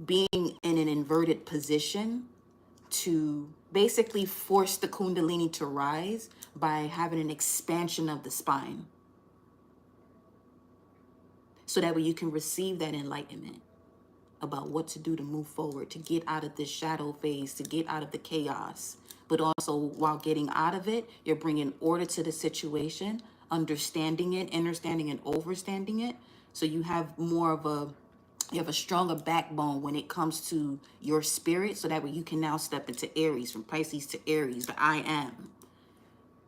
being in an inverted position to basically force the kundalini to rise by having an expansion of the spine. So that way you can receive that enlightenment about what to do to move forward, to get out of this shadow phase, to get out of the chaos. But also while getting out of it, you're bringing order to the situation, understanding it, understanding and overstanding it. So you have more of you have a stronger backbone when it comes to your spirit. So that way you can now step into Aries, from Pisces to Aries, the I am.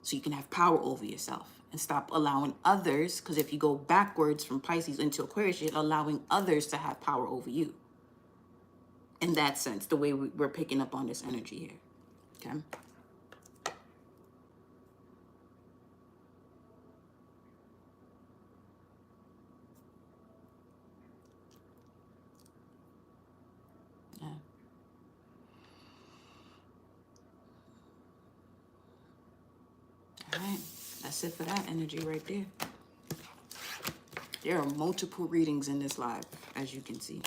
So you can have power over yourself and stop allowing others, because if you go backwards from Pisces into Aquarius, you're allowing others to have power over you. In that sense, the way we're picking up on this energy here. Okay. Yeah. All right. That's it for that energy right there. There are multiple readings in this live, as you can see.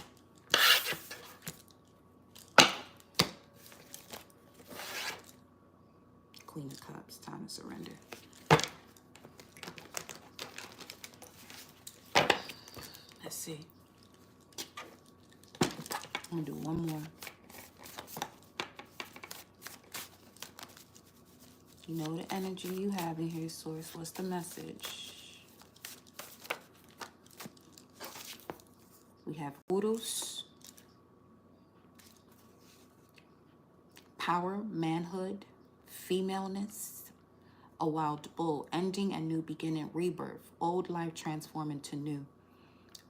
Queen of Cups, time to surrender. Let's see. I'm gonna do one more. You know the energy you have in here, Source. What's the message? We have Urus, power, manhood, femaleness, a wild bull, ending and new beginning, rebirth, old life transform into new,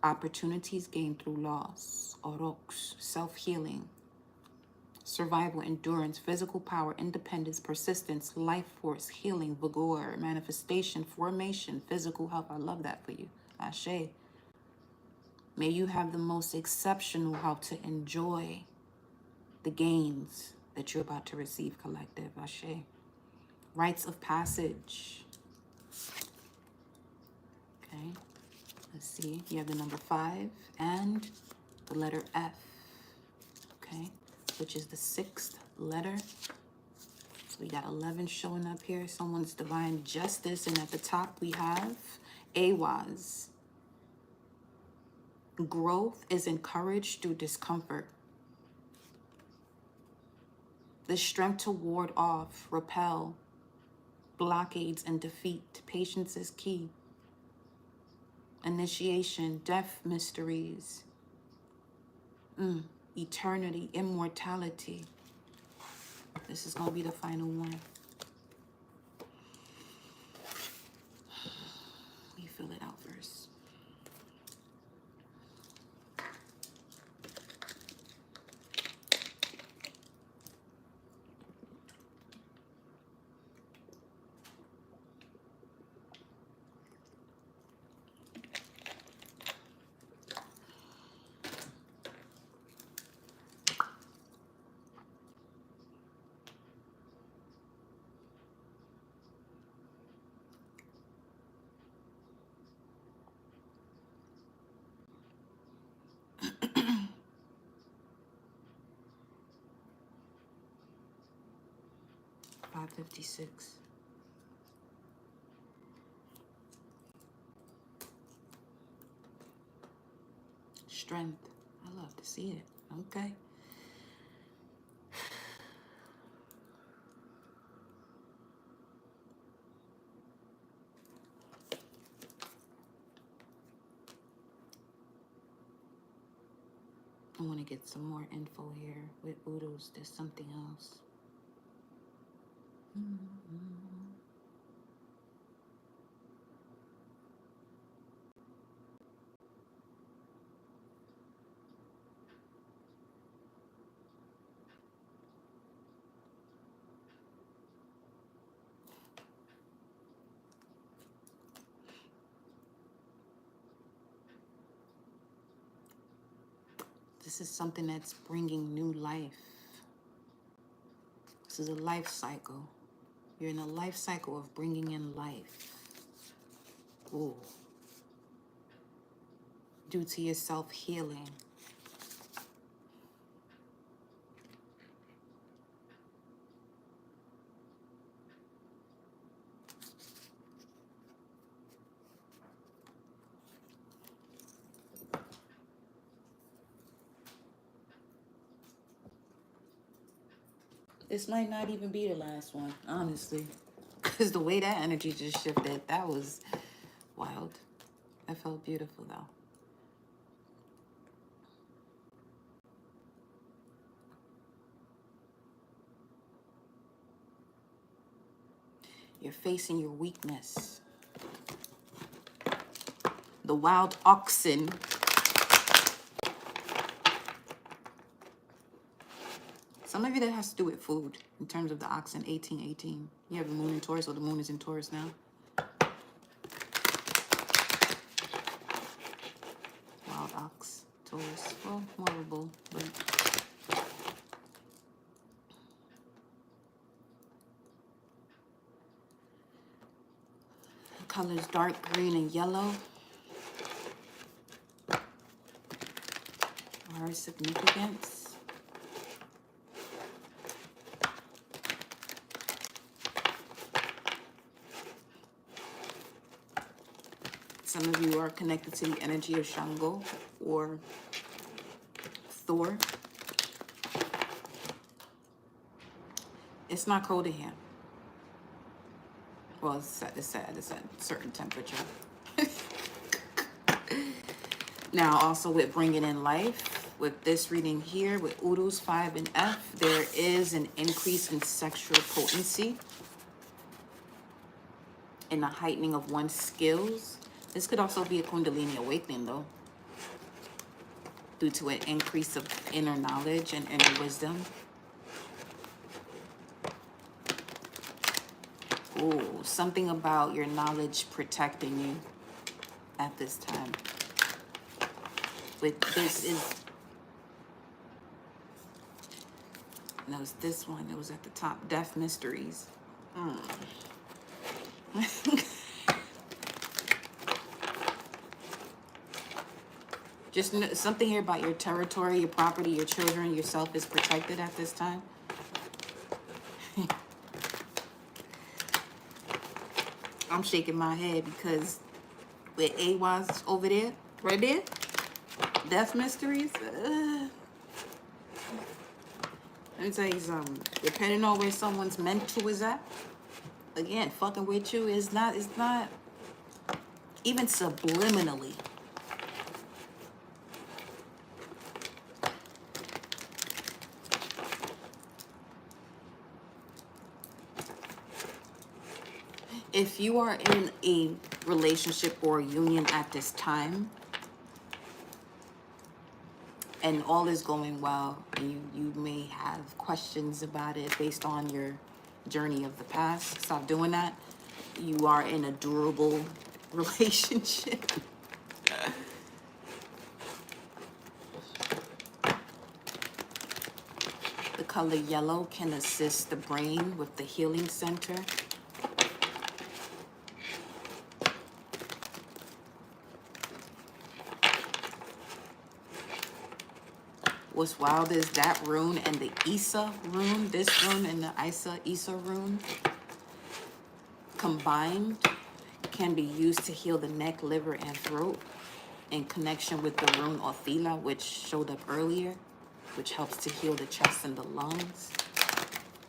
opportunities gained through loss, Oroks, self-healing, survival, endurance, physical power, independence, persistence, life force, healing, vigor, manifestation, formation, physical health. I love that for you. Ashe. May you have the most exceptional help to enjoy the gains that you're about to receive, collective. Ashe. Rites of passage. Okay. Let's see. You have the number 5 and the letter F. Okay. Which is the 6th letter So we got 11 showing up here. Someone's divine justice. And at the top we have AWAS. Growth is encouraged through discomfort. The strength to ward off, repel, blockades, and defeat. Patience is key. Initiation, death mysteries. Eternity, immortality. This is going to be the final one. Let me fill it out first. $5.56. Strength. I love to see it. Okay. I want to get some more info here with Udos. There's something else. This is something that's bringing new life. This is a life cycle. You're in a life cycle of bringing in life. Ooh. Due to your self-healing. This might not even be the last one, honestly. Because the way that energy just shifted, that was wild. That felt beautiful, though. You're facing your weakness. The wild oxen. Some of you that has to do with food in terms of the oxen. 1818. You have the moon in Taurus, or the moon is in Taurus now. Wild ox, Taurus. Well, more of a bull, but the colors dark green and yellow are significance. Some of you are connected to the energy of Shango or Thor. It's not cold in here. Well, it's at a certain temperature. Now, also with bringing in life, with this reading here, with Urus 5 and F, there is an increase in sexual potency and the heightening of one's skills. This could also be a Kundalini awakening, though, due to an increase of inner knowledge and inner wisdom. Ooh, something about your knowledge protecting you at this time. With this is, that was this one. It was at the top. Death mysteries. Just something here about your territory, your property, your children, yourself is protected at this time. I'm shaking my head because with AWA's over there, right there, Death Mysteries. Let me tell you something. Depending on where someone's mental is at, again, fucking with you is not, it's not even subliminally. If you are in a relationship or a union at this time, and all is going well, you may have questions about it based on your journey of the past. Stop doing that. You are in a durable relationship. The color yellow can assist the brain with the healing center. What's wild is that rune and the Isa rune, this rune and the Isa rune, combined can be used to heal the neck, liver, and throat in connection with the rune Othila, which showed up earlier, which helps to heal the chest and the lungs.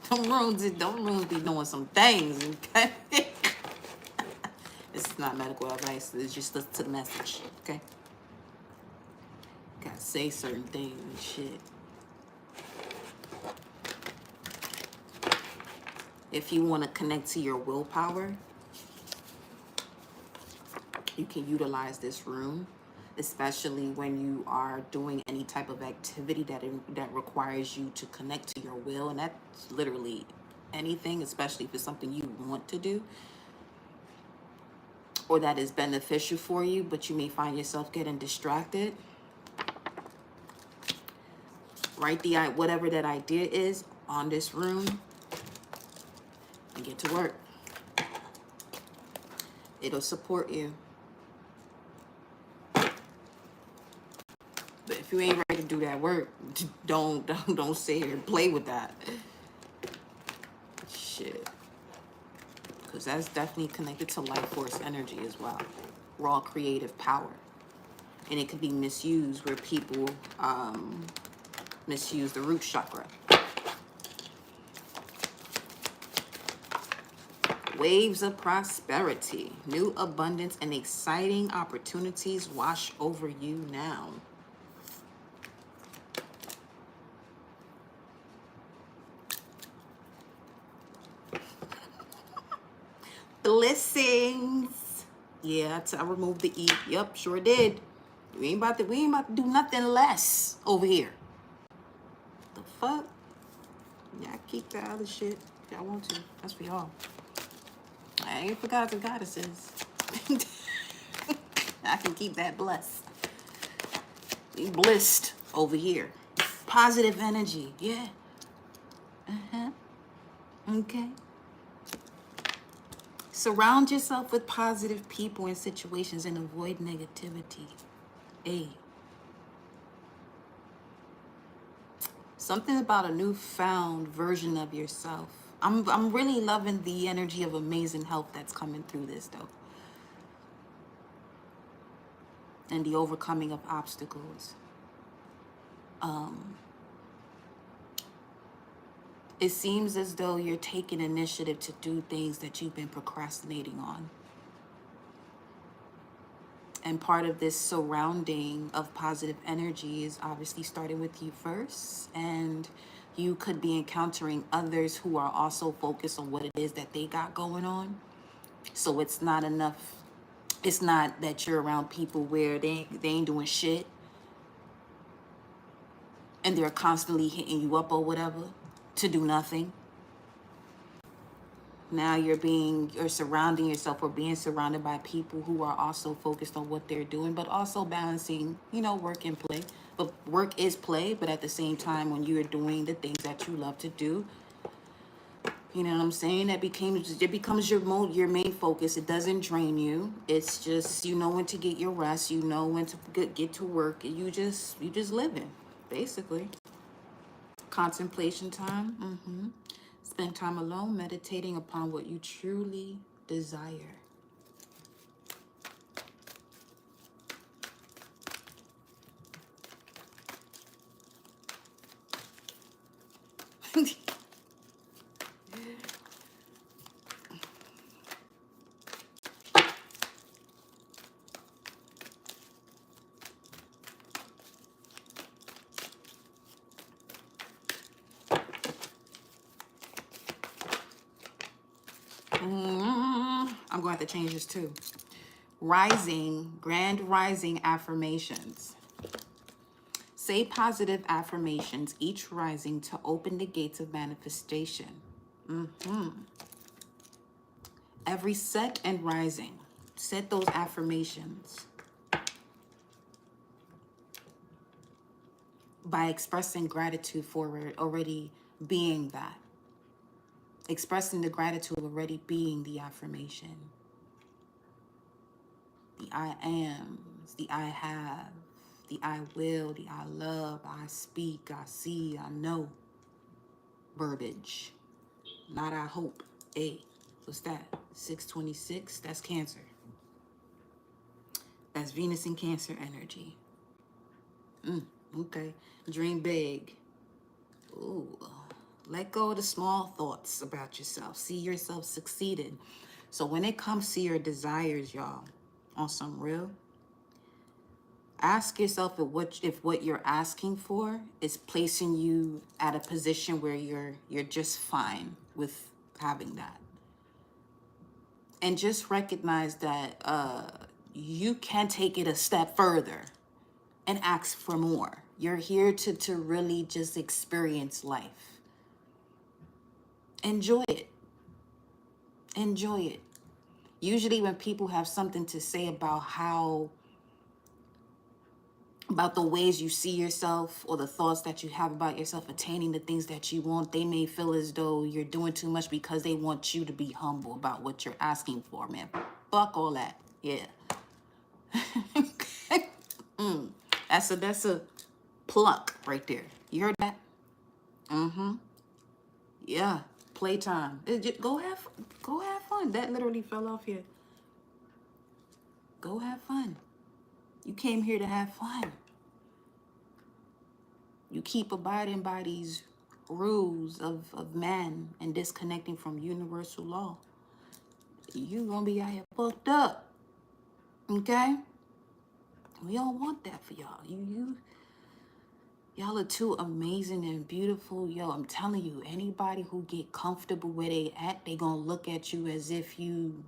Don't runes be doing some things, okay? This is not medical advice. It's just the message, okay? Gotta say certain things and shit. If you want to connect to your willpower, you can utilize this rune, especially when you are doing any type of activity that requires you to connect to your will, and that's literally anything, especially if it's something you want to do or that is beneficial for you, but you may find yourself getting distracted. Write whatever that idea is on this rune and get to work. It'll support you. But if you ain't ready to do that work, don't sit here and play with that shit. Because that's definitely connected to life force energy as well. Raw creative power. And it can be misused where people misuse the root chakra. Waves of prosperity, new abundance, and exciting opportunities wash over you now. Blessings. Yeah, I removed the E. Yep, sure did. We ain't about to do nothing less over here. The fuck? Yeah, I keep that other shit if y'all want to. That's for y'all. I ain't forgot the goddesses. I can keep that blessed. You blissed over here. Positive energy, yeah. Okay. Surround yourself with positive people and situations and avoid negativity. A. Something about a newfound version of yourself. I'm really loving the energy of amazing health that's coming through this though. And the overcoming of obstacles. It seems as though you're taking initiative to do things that you've been procrastinating on. And part of this surrounding of positive energy is obviously starting with you first. And you could be encountering others who are also focused on what it is that they got going on. So it's not enough. It's not that you're around people where they ain't doing shit. And they're constantly hitting you up or whatever to do nothing. Now you're surrounding yourself or being surrounded by people who are also focused on what they're doing, but also balancing, work and play. But work is play, but at the same time, when you're doing the things that you love to do, you know what I'm saying? It becomes your main focus. It doesn't drain you. It's just, when to get your rest. You know when to get to work. You just living, basically. Contemplation time. Spend time alone, meditating upon what you truly desire. I'm going to have to change this too. Rising, grand rising affirmations. Say positive affirmations each rising to open the gates of manifestation. Every set and rising, set those affirmations by expressing gratitude for it already being that. Expressing the gratitude of already being the affirmation. The I am, the I have, the I will, the I love, I speak, I see, I know. Verbiage. Not I hope. Hey, what's that? 626, that's Cancer. That's Venus in Cancer energy. Okay. Dream big. Ooh. Let go of the small thoughts about yourself. See yourself succeeding. So when it comes to your desires, y'all, on some real, ask yourself if what you're asking for is placing you at a position where you're just fine with having that. And just recognize that you can take it a step further and ask for more. You're here to really just experience life. Enjoy it. Enjoy it. Usually when people have something to say about the ways you see yourself or the thoughts that you have about yourself attaining the things that you want, they may feel as though you're doing too much because they want you to be humble about what you're asking for, man. Fuck all that. Yeah. That's a pluck right there. You heard that? Yeah. Playtime. Go have fun. That literally fell off here. Go have fun. You came here to have fun. You keep abiding by these rules of man and disconnecting from universal law. You gonna be out here fucked up. Okay? We don't want that for y'all. Y'all are too amazing and beautiful. Yo, I'm telling you, anybody who get comfortable where they at, they gonna look at you as if you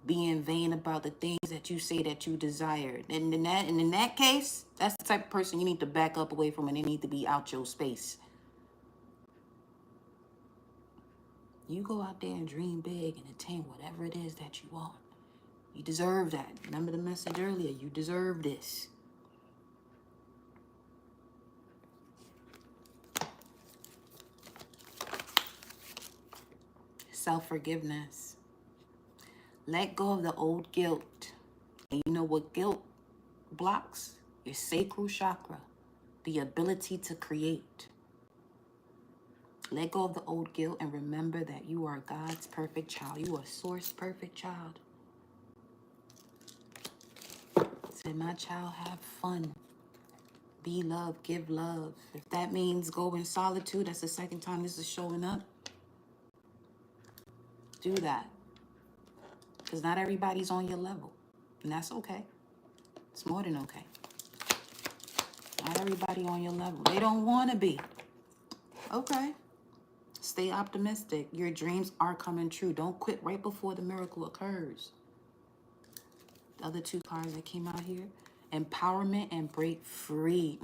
being vain about the things that you say that you desired. And in that case, that's the type of person you need to back up away from, and they need to be out your space. You go out there and dream big and attain whatever it is that you want. You deserve that. Remember the message earlier, you deserve this. Self-forgiveness. Let go of the old guilt. And you know what guilt blocks? Your sacral chakra, the ability to create. Let go of the old guilt and remember that you are God's perfect child. You are Source perfect child. Say, my child, have fun. Be love, give love. If that means go in solitude, that's the second time this is showing up. Do that. Because not everybody's on your level. And that's okay. It's more than okay. Not everybody on your level. They don't want to be. Okay. Stay optimistic. Your dreams are coming true. Don't quit right before the miracle occurs. The other two cards that came out here. Empowerment and break free.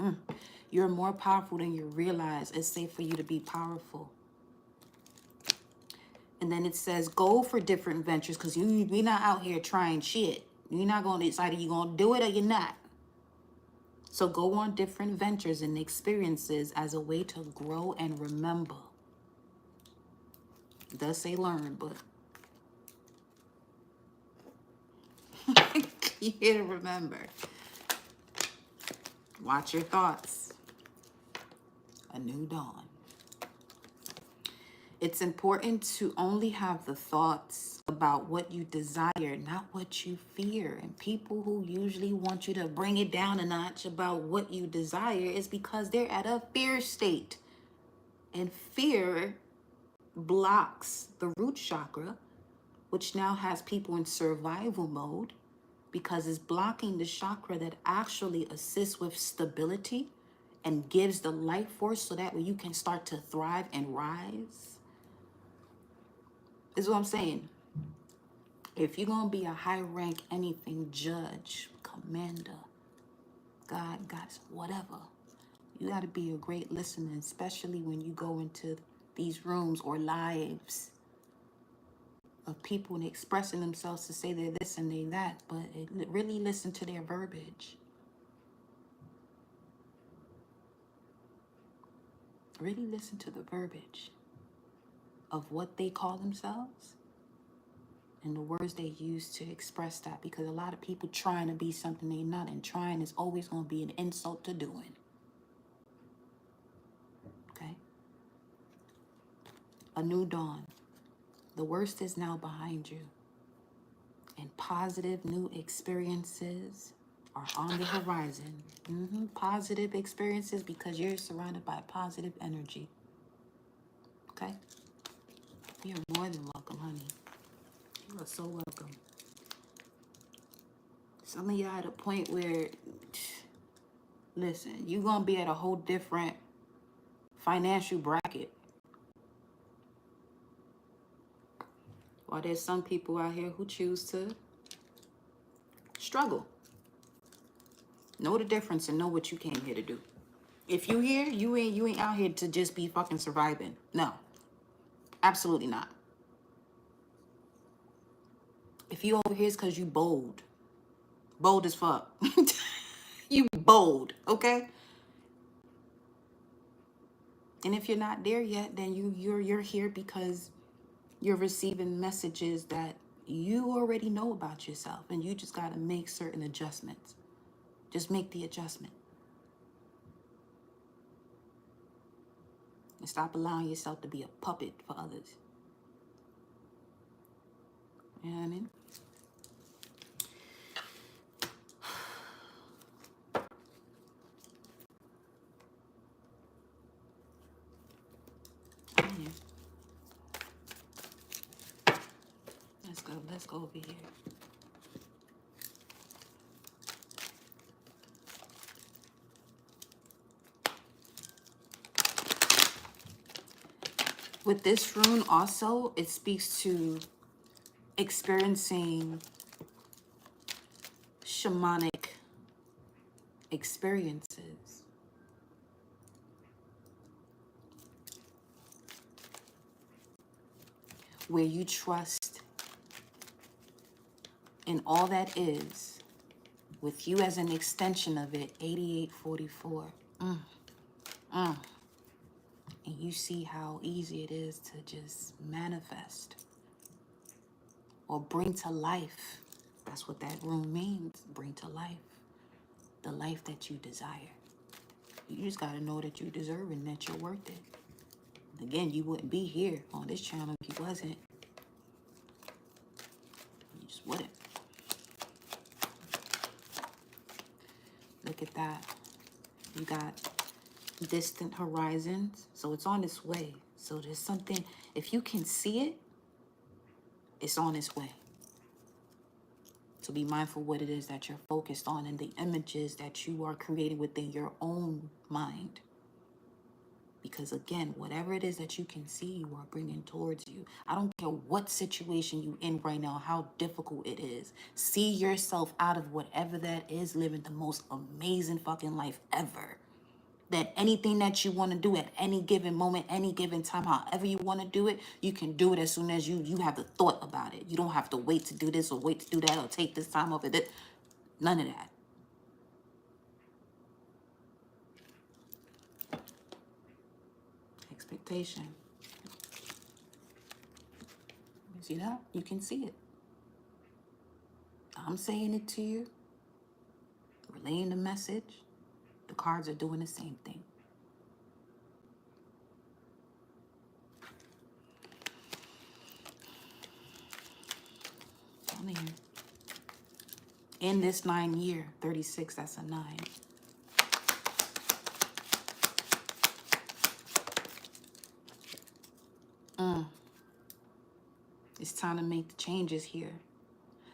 You're more powerful than you realize. It's safe for you to be powerful. And then it says go for different ventures, because we're not out here trying shit. You're not going to decide you're going to do it or you're not. So go on different ventures and experiences as a way to grow and remember. It does say learn, but you here to remember. Watch your thoughts. A new dawn. It's important to only have the thoughts about what you desire, not what you fear. And people who usually want you to bring it down a notch about what you desire is because they're at a fear state. And fear blocks the root chakra, which now has people in survival mode because it's blocking the chakra that actually assists with stability and gives the life force so that way you can start to thrive and rise. This is what I'm saying. If you're going to be a high rank anything, judge, commander, God, goddess, whatever, you got to be a great listener, especially when you go into these rooms or lives of people and expressing themselves to say they're this and they that, but really listen to their verbiage. Really listen to the verbiage of what they call themselves and the words they use to express that, because a lot of people trying to be something they're not, and trying is always going to be an insult to doing. Okay? A new dawn. The worst is now behind you, and positive new experiences are on the horizon. Positive experiences, because you're surrounded by positive energy. Okay? You're more than welcome, honey. You are so welcome. Some of y'all at a point where, listen, you're going to be at a whole different financial bracket. While there's some people out here who choose to struggle. Know the difference and know what you came here to do. If you here, you ain't out here to just be fucking surviving. No. Absolutely not. If you over here, it's because you bold. Bold as fuck. You bold, okay? And if you're not there yet, then you're here because you're receiving messages that you already know about yourself, and you just got to make certain adjustments. Just make the adjustment. And stop allowing yourself to be a puppet for others. You know what I mean? Yeah. Let's go over here. With this rune also, it speaks to experiencing shamanic experiences. Where you trust in all that is, with you as an extension of it, 8844. And you see how easy it is to just manifest or bring to life. That's what that rune means, bring to life. The life that you desire. You just got to know that you deserve it and that you're worth it. Again, you wouldn't be here on this channel if you wasn't. You just wouldn't. Look at that. You got distant horizons. So it's on its way. So there's something, if you can see it, it's on its way. So be mindful what it is that you're focused on and the images that you are creating within your own mind. Because again, whatever it is that you can see, you are bringing towards you. I don't care what situation you're in right now, how difficult it is. See yourself out of whatever that is, living the most amazing fucking life ever. That anything that you want to do at any given moment, any given time, however you want to do it, you can do it as soon as you have the thought about it. You don't have to wait to do this or wait to do that or take this time off of it. None of that. Expectation. You see that? You can see it. I'm saying it to you, relaying the message. The cards are doing the same thing. Down here. In this 9 year, 36, that's a 9. It's time to make the changes here.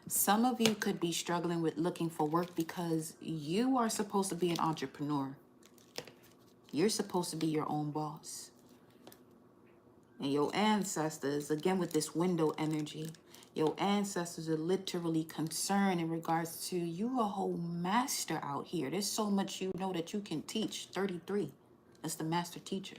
Some of you could be struggling with looking for work because you are supposed to be an entrepreneur. You're supposed to be your own boss. And your ancestors, again with this window energy, your ancestors are literally concerned in regards to you a whole master out here. There's so much you know that you can teach. 33. That's the master teacher.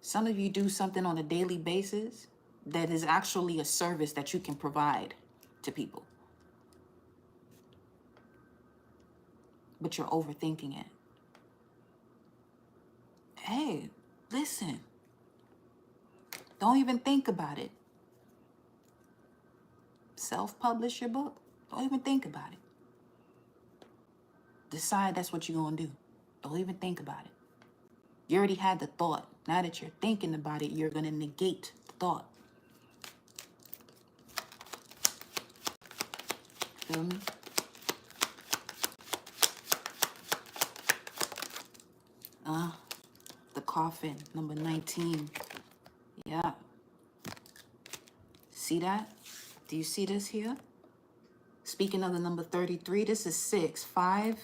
Some of you do something on a daily basis that is actually a service that you can provide to people. But you're overthinking it. Hey, listen. Don't even think about it. Self-publish your book. Don't even think about it. Decide that's what you're going to do. Don't even think about it. You already had the thought. Now that you're thinking about it, you're going to negate the thought. Feel me? The coffin, number 19. Yeah. See that? Do you see this here? Speaking of the number 33, this is 6. 5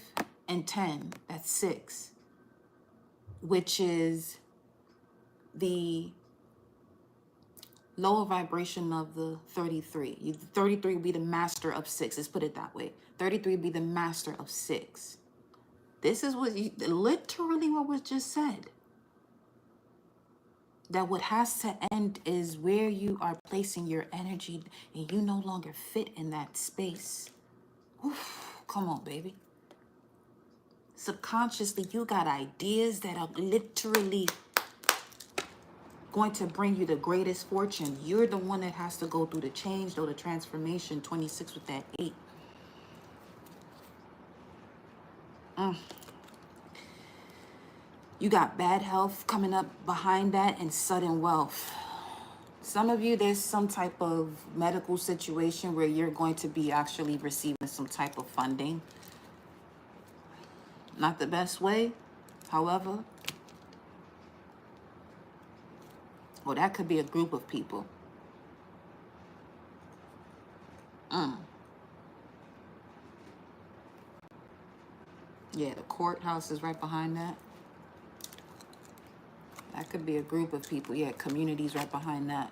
and 10. That's 6. Which is the lower vibration of the 33. 33 would be the master of 6. Let's put it that way. 33 would be the master of 6. This is what literally what was just said. That what has to end is where you are placing your energy and you no longer fit in that space. Oof, come on, baby. Subconsciously, you got ideas that are literally going to bring you the greatest fortune. You're the one that has to go through the change, though, the transformation. 26 with that 8. You got bad health coming up behind that and sudden wealth. Some of you, there's some type of medical situation where you're going to be actually receiving some type of funding. Not the best way, however. Well, that could be a group of people. Yeah, the courthouse is right behind that. That could be a group of people. Yeah, communities right behind that.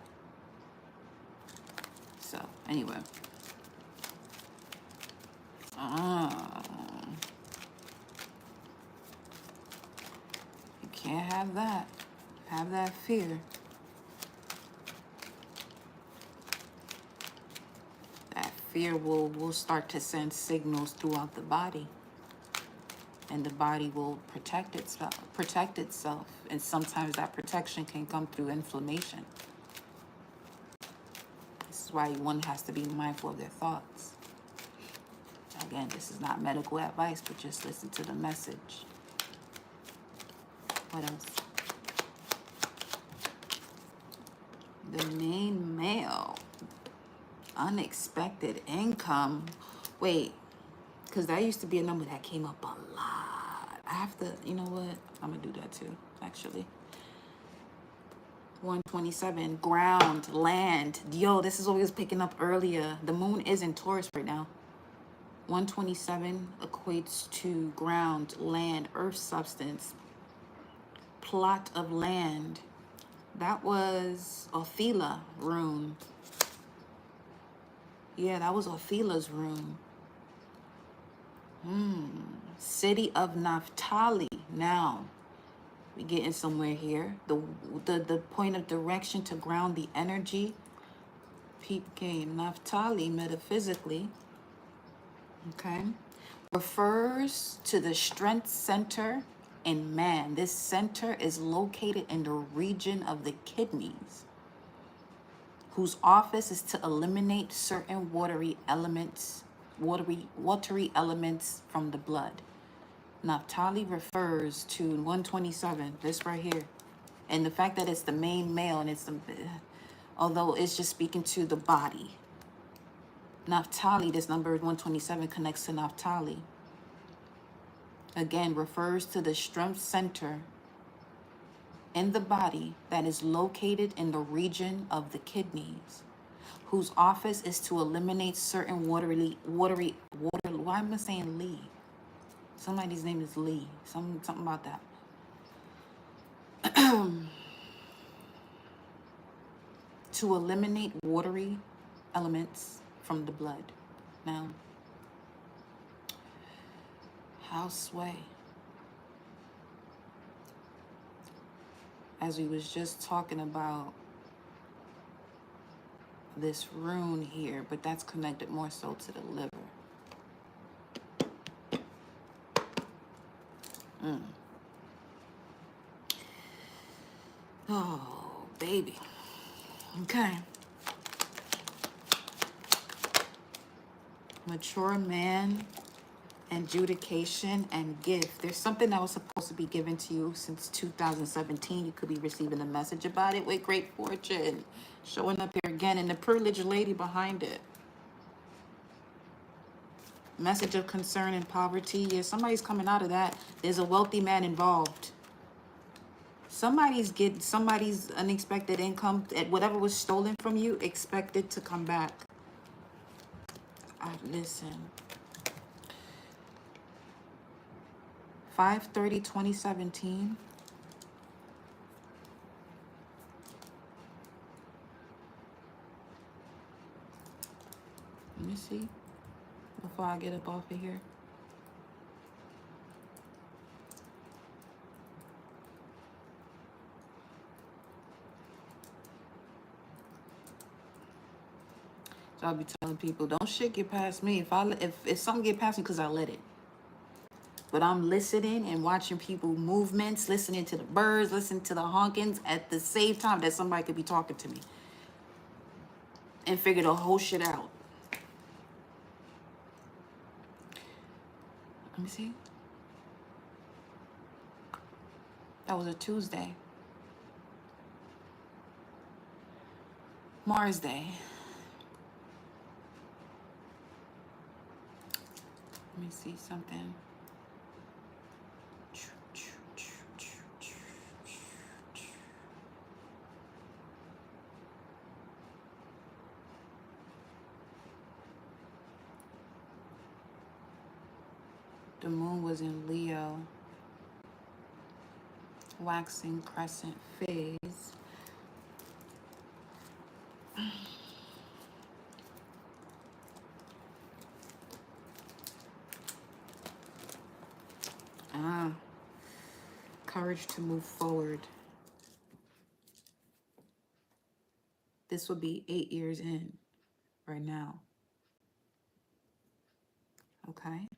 So, anyway. You can't have that. Have that fear. That fear will start to send signals throughout the body. And the body will protect itself. And sometimes that protection can come through inflammation. This is why one has to be mindful of their thoughts. Again, this is not medical advice, but just listen to the message. What else? The main male. Unexpected income. Wait. Because that used to be a number that came up a lot. I have to, you know what? I'm going to do that too, actually. 127, ground, land. Yo, this is what we was picking up earlier. The moon is in Taurus right now. 127 equates to ground, land, earth substance, plot of land. That was Othila rune. Yeah, that was Othila's rune. City of Naphtali. Now, we're getting somewhere here. The point of direction to ground the energy. Peep game. Naphtali, metaphysically, okay, refers to the strength center in man. This center is located in the region of the kidneys, whose office is to eliminate certain watery elements from the blood. Naphtali refers to 127, this right here. And the fact that it's the main male, and although it's just speaking to the body. Naphtali, this number 127 connects to Naphtali. again, refers to the strength center in the body that is located in the region of the kidneys, whose office is to eliminate certain water. Why am I saying Lee? Somebody's name is Lee. Something about that. To eliminate watery elements from the blood. Now, how sway? As we was just talking about this rune here, but that's connected more so to the liver. Oh, baby. Okay. Mature man, adjudication, and gift. There's something that was supposed to be given to you since 2017. You could be receiving a message about it with great fortune. Showing up here again, and the privileged lady behind it. Message of concern and poverty. Yeah, somebody's coming out of that. There's a wealthy man involved. Somebody's unexpected income at whatever was stolen from you, expected to come back. Listen. 5/30/2017. Let me see. Before I get up off of here. So I'll be telling people, don't shit get past me. If something get past me, because I let it. But I'm listening and watching people movements, listening to the birds, listening to the honkings at the same time that somebody could be talking to me. And figure the whole shit out. Let me see. That was a Tuesday. Mars Day. Let me see something. The moon was in Leo, waxing crescent phase. Courage to move forward. This would be 8 years in right now. Okay?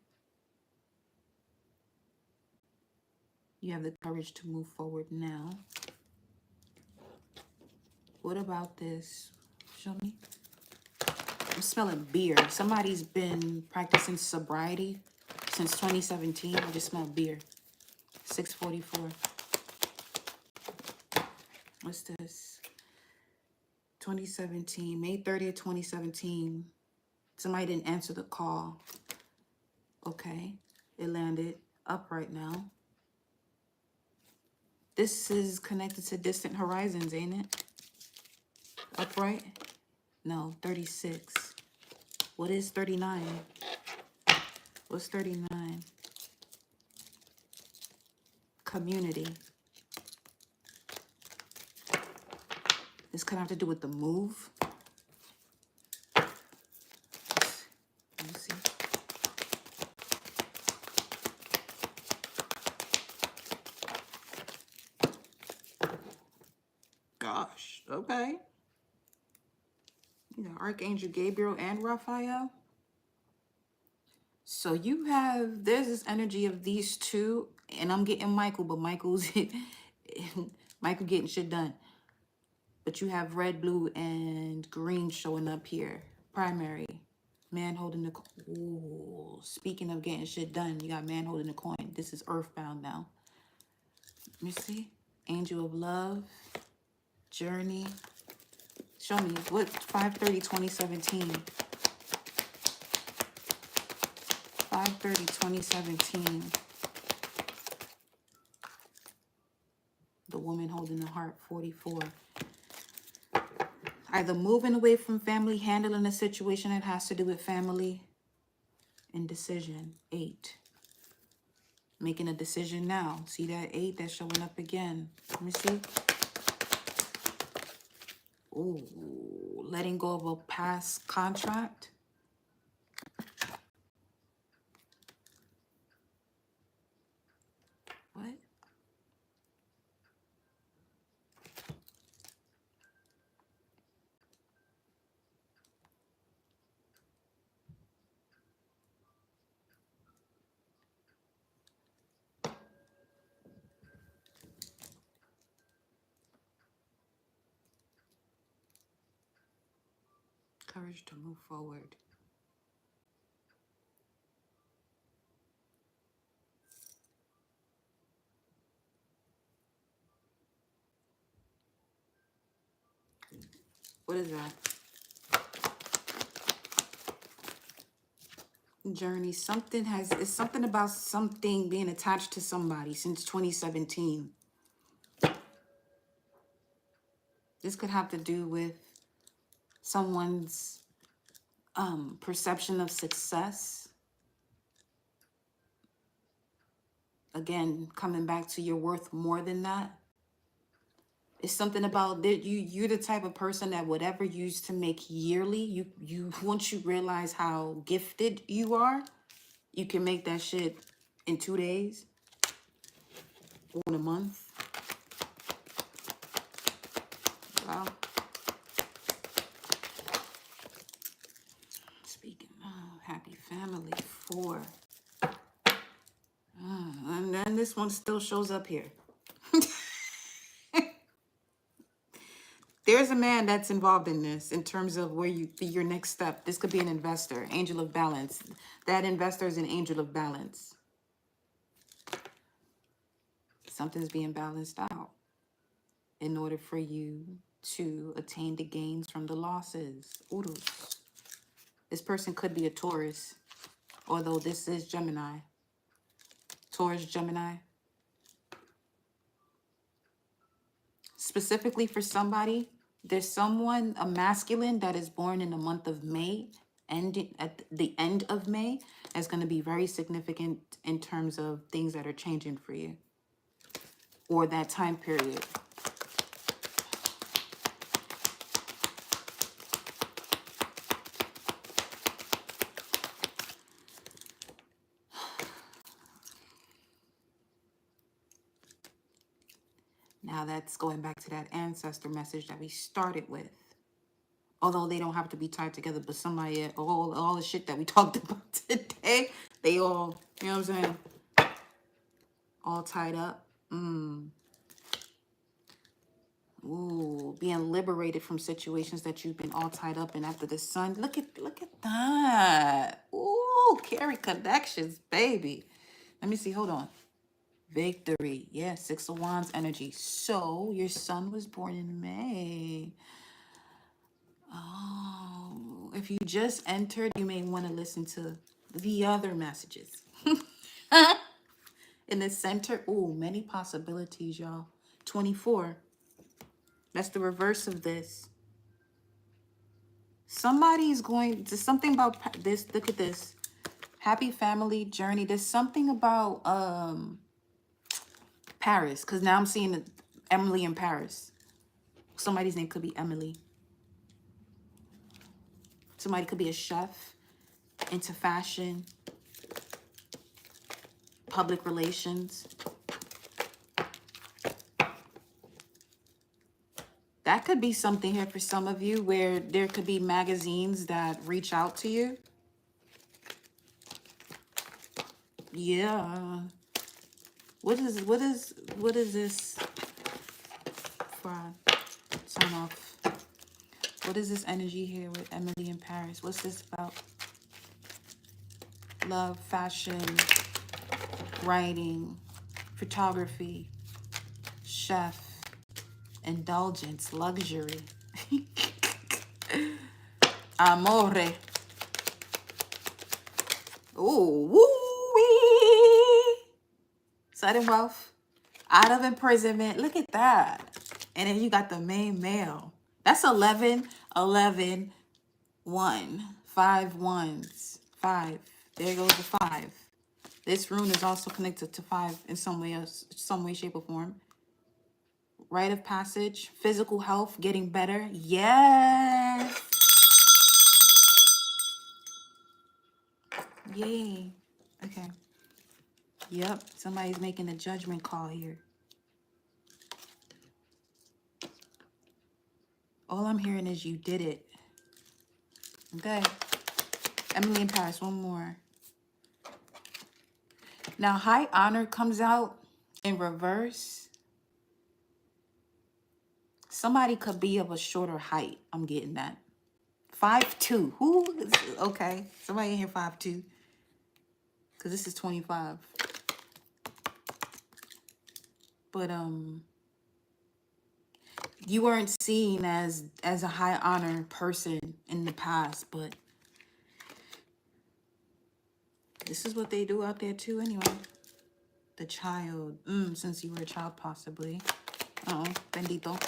You have the courage to move forward now. What about this? Show me. I'm smelling beer. Somebody's been practicing sobriety since 2017. I just smell beer. 6:44. What's this? 2017, May 30th, 2017. Somebody didn't answer the call. Okay, it landed upright now. This is connected to distant horizons, ain't it? Upright? No, 36. What is 39? What's 39? Community. This could have to do with the move. Let me see. Gosh, okay. You got Archangel Gabriel and Raphael. So you have, there's this energy of these two, and I'm getting Michael, but Michael getting shit done. But you have red, blue, and green showing up here. Primary. Man holding the... Ooh, speaking of getting shit done, you got man holding the coin. This is earthbound now. Let me see. Angel of love. Journey. Show me. What? 5/30/2017. 5/30/2017. woman holding the heart, 44. Either moving away from family, handling a situation that has to do with family, indecision, 8. Making a decision now. See that 8 that's showing up again. Let me see. Ooh, letting go of a past contract. What? Courage to move forward. What is that? Journey. Something has, it's something about something being attached to somebody since 2017. This could have to do with someone's perception of success. Again, coming back to you're worth more than that. It's something about that you're the type of person that whatever you used to make yearly, you once you realize how gifted you are, you can make that shit in 2 days or in a month. Wow. Speaking of happy family, 4. And then this one still shows up here. There's a man that's involved in this in terms of where your next step. This could be an investor, angel of balance. That investor is an angel of balance. Something's being balanced out in order for you to attain the gains from the losses. Urus. This person could be a Taurus, although this is Gemini. Taurus, Gemini. Specifically for somebody, there's someone, a masculine that is born in the month of May, ending at the end of May, is going to be very significant in terms of things that are changing for you or that time period. Now that's going back to that ancestor message that we started with. Although they don't have to be tied together, but somebody, all the shit that we talked about today, they all, you know what I'm saying? All tied up. Ooh, being liberated from situations that you've been all tied up in after the sun. Look at that. Ooh, carry connections, baby. Let me see, hold on. Victory. Yeah, 6 of Wands energy. So your son was born in May. Oh, if you just entered, you may want to listen to the other messages. In the center, ooh, many possibilities, y'all. 24. That's the reverse of this. Somebody's going to, something about this. Look at this. Happy family journey. There's something about Paris, because now I'm seeing Emily in Paris. Somebody's name could be Emily. Somebody could be a chef, into fashion, public relations. That could be something here for some of you where there could be magazines that reach out to you. Yeah. What is this? Sign off. What is this energy here with Emily in Paris? What's this about? Love, fashion, writing, photography, chef, indulgence, luxury. Amore. Ooh, woo-wee. Sudden wealth. Out of imprisonment. Look at that. And then you got the main male. That's 11, 11, 1. 5 ones. 5. There goes the 5. This rune is also connected to 5 in some way, shape, or form. Rite of passage. Physical health getting better. Yes. Yay. Okay. Yep. Somebody's making a judgment call here. All I'm hearing is you did it. Okay. Emily in Paris, one more. Now, high honor comes out in reverse. Somebody could be of a shorter height. I'm getting that. 5'2". Who is, okay. Somebody in here 5'2". Because this is 25. But, you weren't seen as a high honor person in the past, but this is what they do out there too anyway. The child, since you were a child possibly. Oh, bendito.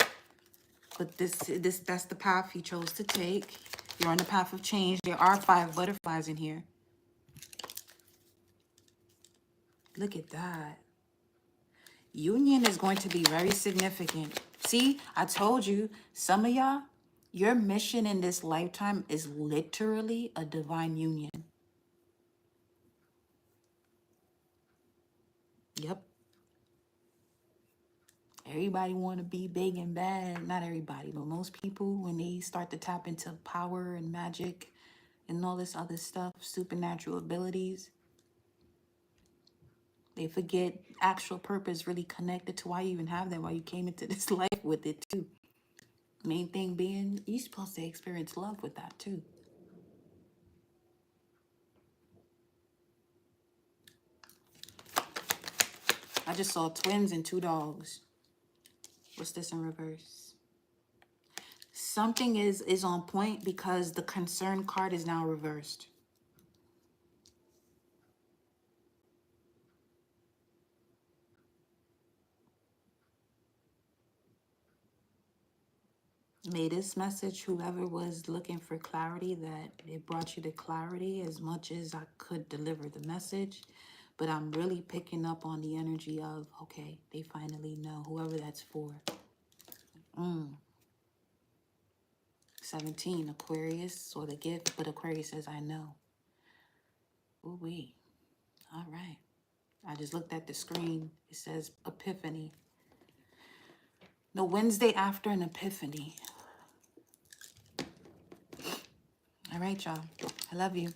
But that's the path you chose to take. You're on the path of change. There are 5 butterflies in here. Look at that. Union is going to be very significant. See, I told you, some of y'all, your mission in this lifetime is literally a divine union. Yep. Everybody want to be big and bad. Not everybody, but most people, when they start to tap into power and magic and all this other stuff, supernatural abilities, they forget actual purpose really connected to why you even have them, why you came into this life with it too. Main thing being, you're supposed to experience love with that too. I just saw twins and 2 dogs. What's this in reverse? Something is on point because the concern card is now reversed. May this message, whoever was looking for clarity, that it brought you to clarity as much as I could deliver the message. But I'm really picking up on the energy of, okay, they finally know, whoever that's for. 17, Aquarius, saw the gift, but Aquarius says, I know. Ooh-wee. All right. I just looked at the screen. It says Epiphany. The Wednesday after an Epiphany. All right, y'all. I love you.